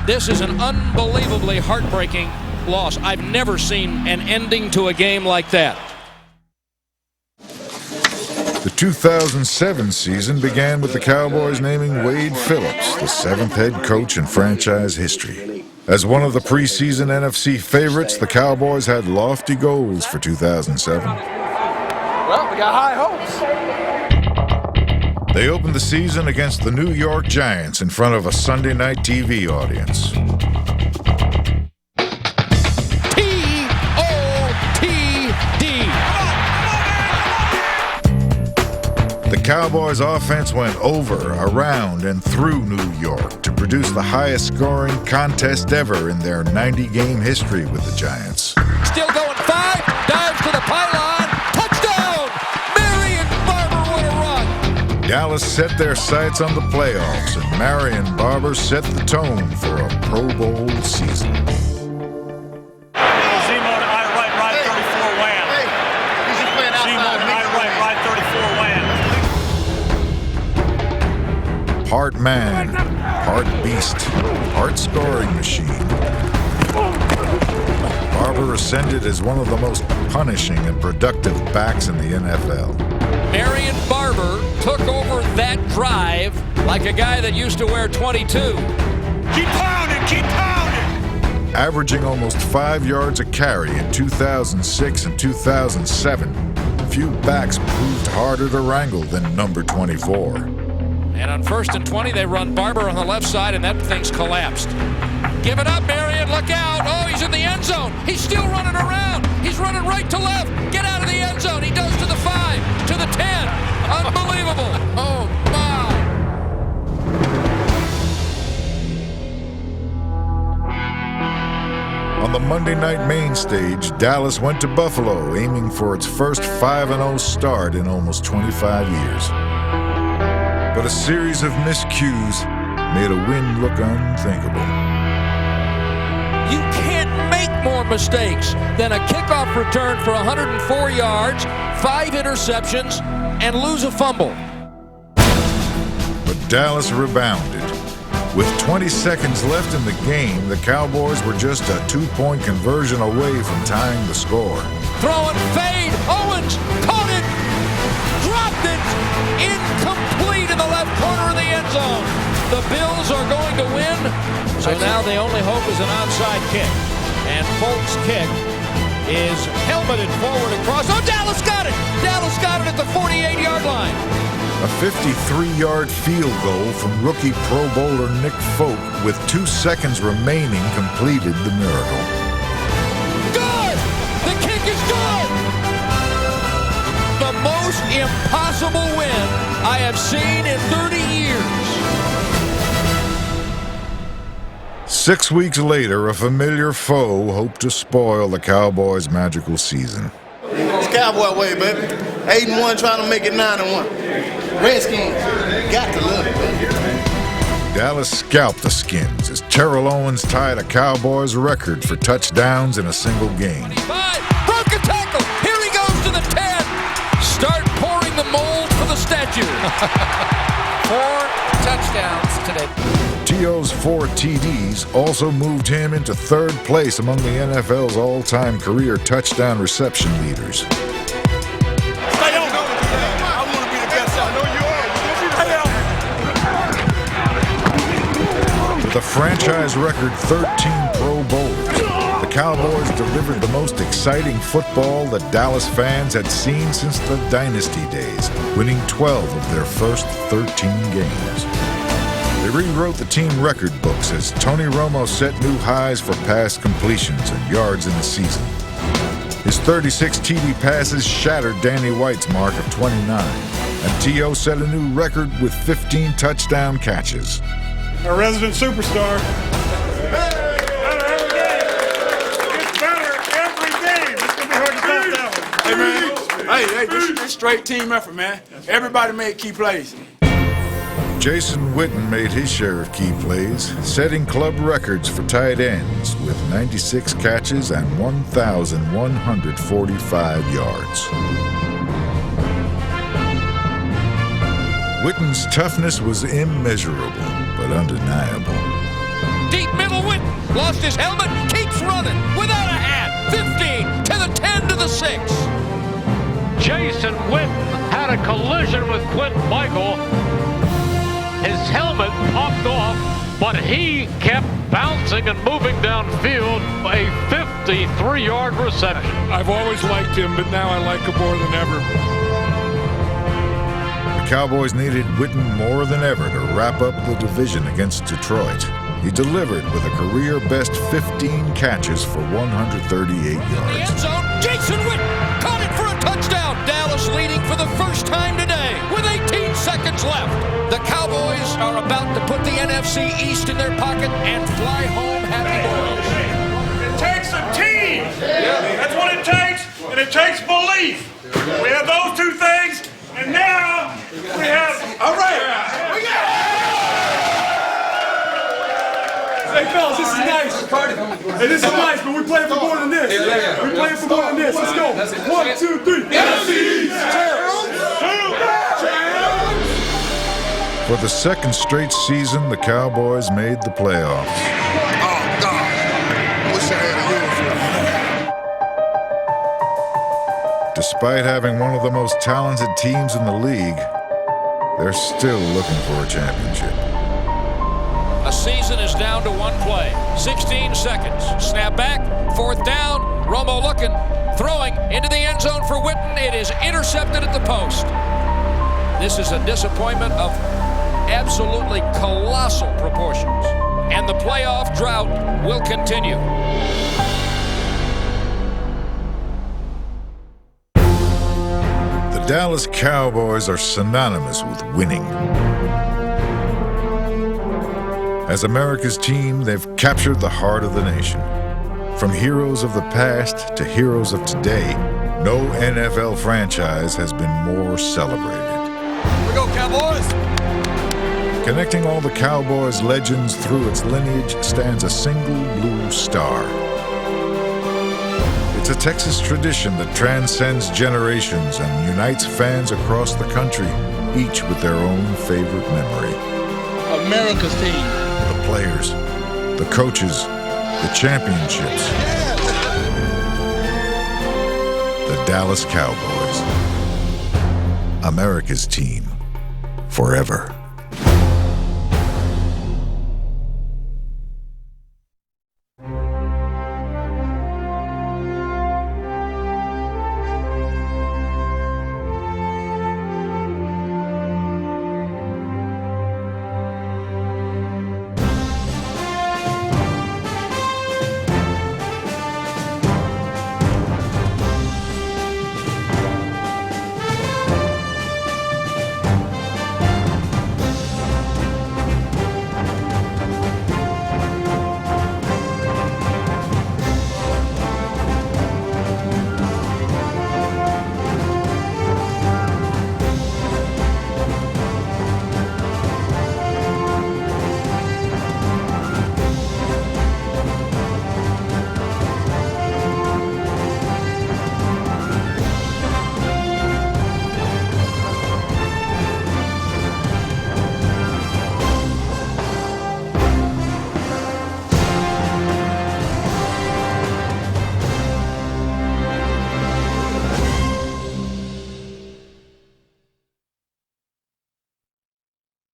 Speaker 10: This is an unbelievably heartbreaking loss. I've never seen an ending to a game like that.
Speaker 4: The 2007 season began with the Cowboys naming Wade Phillips the 7th head coach in franchise history. As one of the preseason NFC favorites, the Cowboys had lofty goals for 2007.
Speaker 15: Well, we got high hopes.
Speaker 4: They opened the season against the New York Giants in front of a Sunday night TV audience. The Cowboys' offense went over, around, and through New York to produce the highest-scoring contest ever in their 90-game history with the Giants.
Speaker 10: Still going 5, dives to the pylon, touchdown! Marion Barber, what a run!
Speaker 4: Dallas set their sights on the playoffs, and Marion Barber set the tone for a Pro Bowl season. Part man, part beast, part scoring machine. Barber ascended as one of the most punishing and productive backs in the NFL.
Speaker 10: Marion Barber took over that drive like a guy that used to wear 22.
Speaker 15: Keep pounding, keep pounding!
Speaker 4: Averaging almost 5 yards a carry in 2006 and 2007, few backs proved harder to wrangle than number 24.
Speaker 10: And on 1st and 20, they run Barber on the left side, and that thing's collapsed. Give it up, Marion. Look out. Oh, he's in the end zone. He's still running around. He's running right to left. Get out of the end zone. He does to the 5, to the 10. Unbelievable. Oh, my.
Speaker 4: On the Monday night main stage, Dallas went to Buffalo, aiming for its first 5-0 start in almost 25 years. But a series of miscues made a win look unthinkable.
Speaker 10: You can't make more mistakes than a kickoff return for 104 yards, 5 interceptions, and lose a fumble.
Speaker 4: But Dallas rebounded. With 20 seconds left in the game, the Cowboys were just a 2-point conversion away from tying the score.
Speaker 10: Throwing fade, Owens caught it, dropped it, incomplete in the left corner of the end zone. The Bills are going to win, so now the only hope is an onside kick. And Folk's kick is helmeted forward across. Oh, Dallas got it! Dallas got it at the 48-yard line.
Speaker 4: A 53-yard field goal from rookie Pro Bowler Nick Folk with 2 seconds remaining completed the miracle.
Speaker 10: Good! The kick is good! The most impossible win I have seen in 30 years.
Speaker 4: 6 weeks later, a familiar foe hoped to spoil the Cowboys' magical season.
Speaker 6: It's Cowboy way, baby. 8-1 trying to make it 9-1. Redskins, got to love it, baby.
Speaker 4: Dallas scalped the Skins as Terrell Owens tied a Cowboys record for touchdowns in a single game.
Speaker 10: Broke a tackle. Here he goes to the 10. Start pouring the mold for the statue. touchdowns today.
Speaker 4: T.O.'s 4 TDs also moved him into 3rd place among the NFL's all-time career touchdown reception leaders.
Speaker 15: Stay on. I want to be the best. I know you are.
Speaker 4: With a franchise record 13 Pro Bowlers, the Cowboys delivered the most exciting football that Dallas fans had seen since the Dynasty days, winning 12 of their first 13 games. They rewrote the team record books as Tony Romo set new highs for pass completions and yards in the season. His 36 TD passes shattered Danny White's mark of 29, and T.O. set a new record with 15 touchdown catches.
Speaker 13: Our resident superstar.
Speaker 16: Hey, this straight team effort, man. Everybody made key plays.
Speaker 4: Jason Witten made his share of key plays, setting club records for tight ends with 96 catches and 1,145 yards. Witten's toughness was immeasurable, but undeniable.
Speaker 10: Deep middle Witten lost his helmet, keeps running without a hat. 15 to the 10 to the 6.
Speaker 12: Jason Witten had a collision with Quentin Michael. His helmet popped off, but he kept bouncing and moving downfield. A 53-yard reception.
Speaker 13: I've always liked him, but now I like him more than ever.
Speaker 4: The Cowboys needed Witten more than ever to wrap up the division against Detroit. He delivered with a career-best 15 catches for 138 yards.
Speaker 10: In the end zone, Jason Witten caught it for a touchdown. Dallas leading for the first time today with 18 seconds left. The Cowboys are about to put the NFC East in their pocket and fly home happy boys.
Speaker 15: It takes a team. That's what it takes, and it takes belief. We have those two things, and now we have. All right. We got it.
Speaker 16: Hey, fellas, this is nice. Hey, this is nice, but we're playing for more than this. We're playing for more than this. Let's go. 1, 2, 3.
Speaker 4: For the second straight season, the Cowboys made the playoffs.
Speaker 2: Oh, God. Wish I had a uniform.
Speaker 4: Despite having one of the most talented teams in the league, they're still looking for a championship.
Speaker 10: A season is down to one play. 16 seconds. Snap back. 4th down. Romo looking. Throwing into the end zone for Witten. It is intercepted at the post. This is a disappointment of absolutely colossal proportions. And the playoff drought will continue.
Speaker 4: The Dallas Cowboys are synonymous with winning. As America's team, they've captured the heart of the nation. From heroes of the past to heroes of today, no NFL franchise has been more celebrated.
Speaker 15: Here we go, Cowboys.
Speaker 4: Connecting all the Cowboys legends through its lineage stands a single blue star. It's a Texas tradition that transcends generations and unites fans across the country, each with their own favorite memory.
Speaker 15: America's team.
Speaker 4: The players, the coaches, the championships. The Dallas Cowboys. America's team. Forever.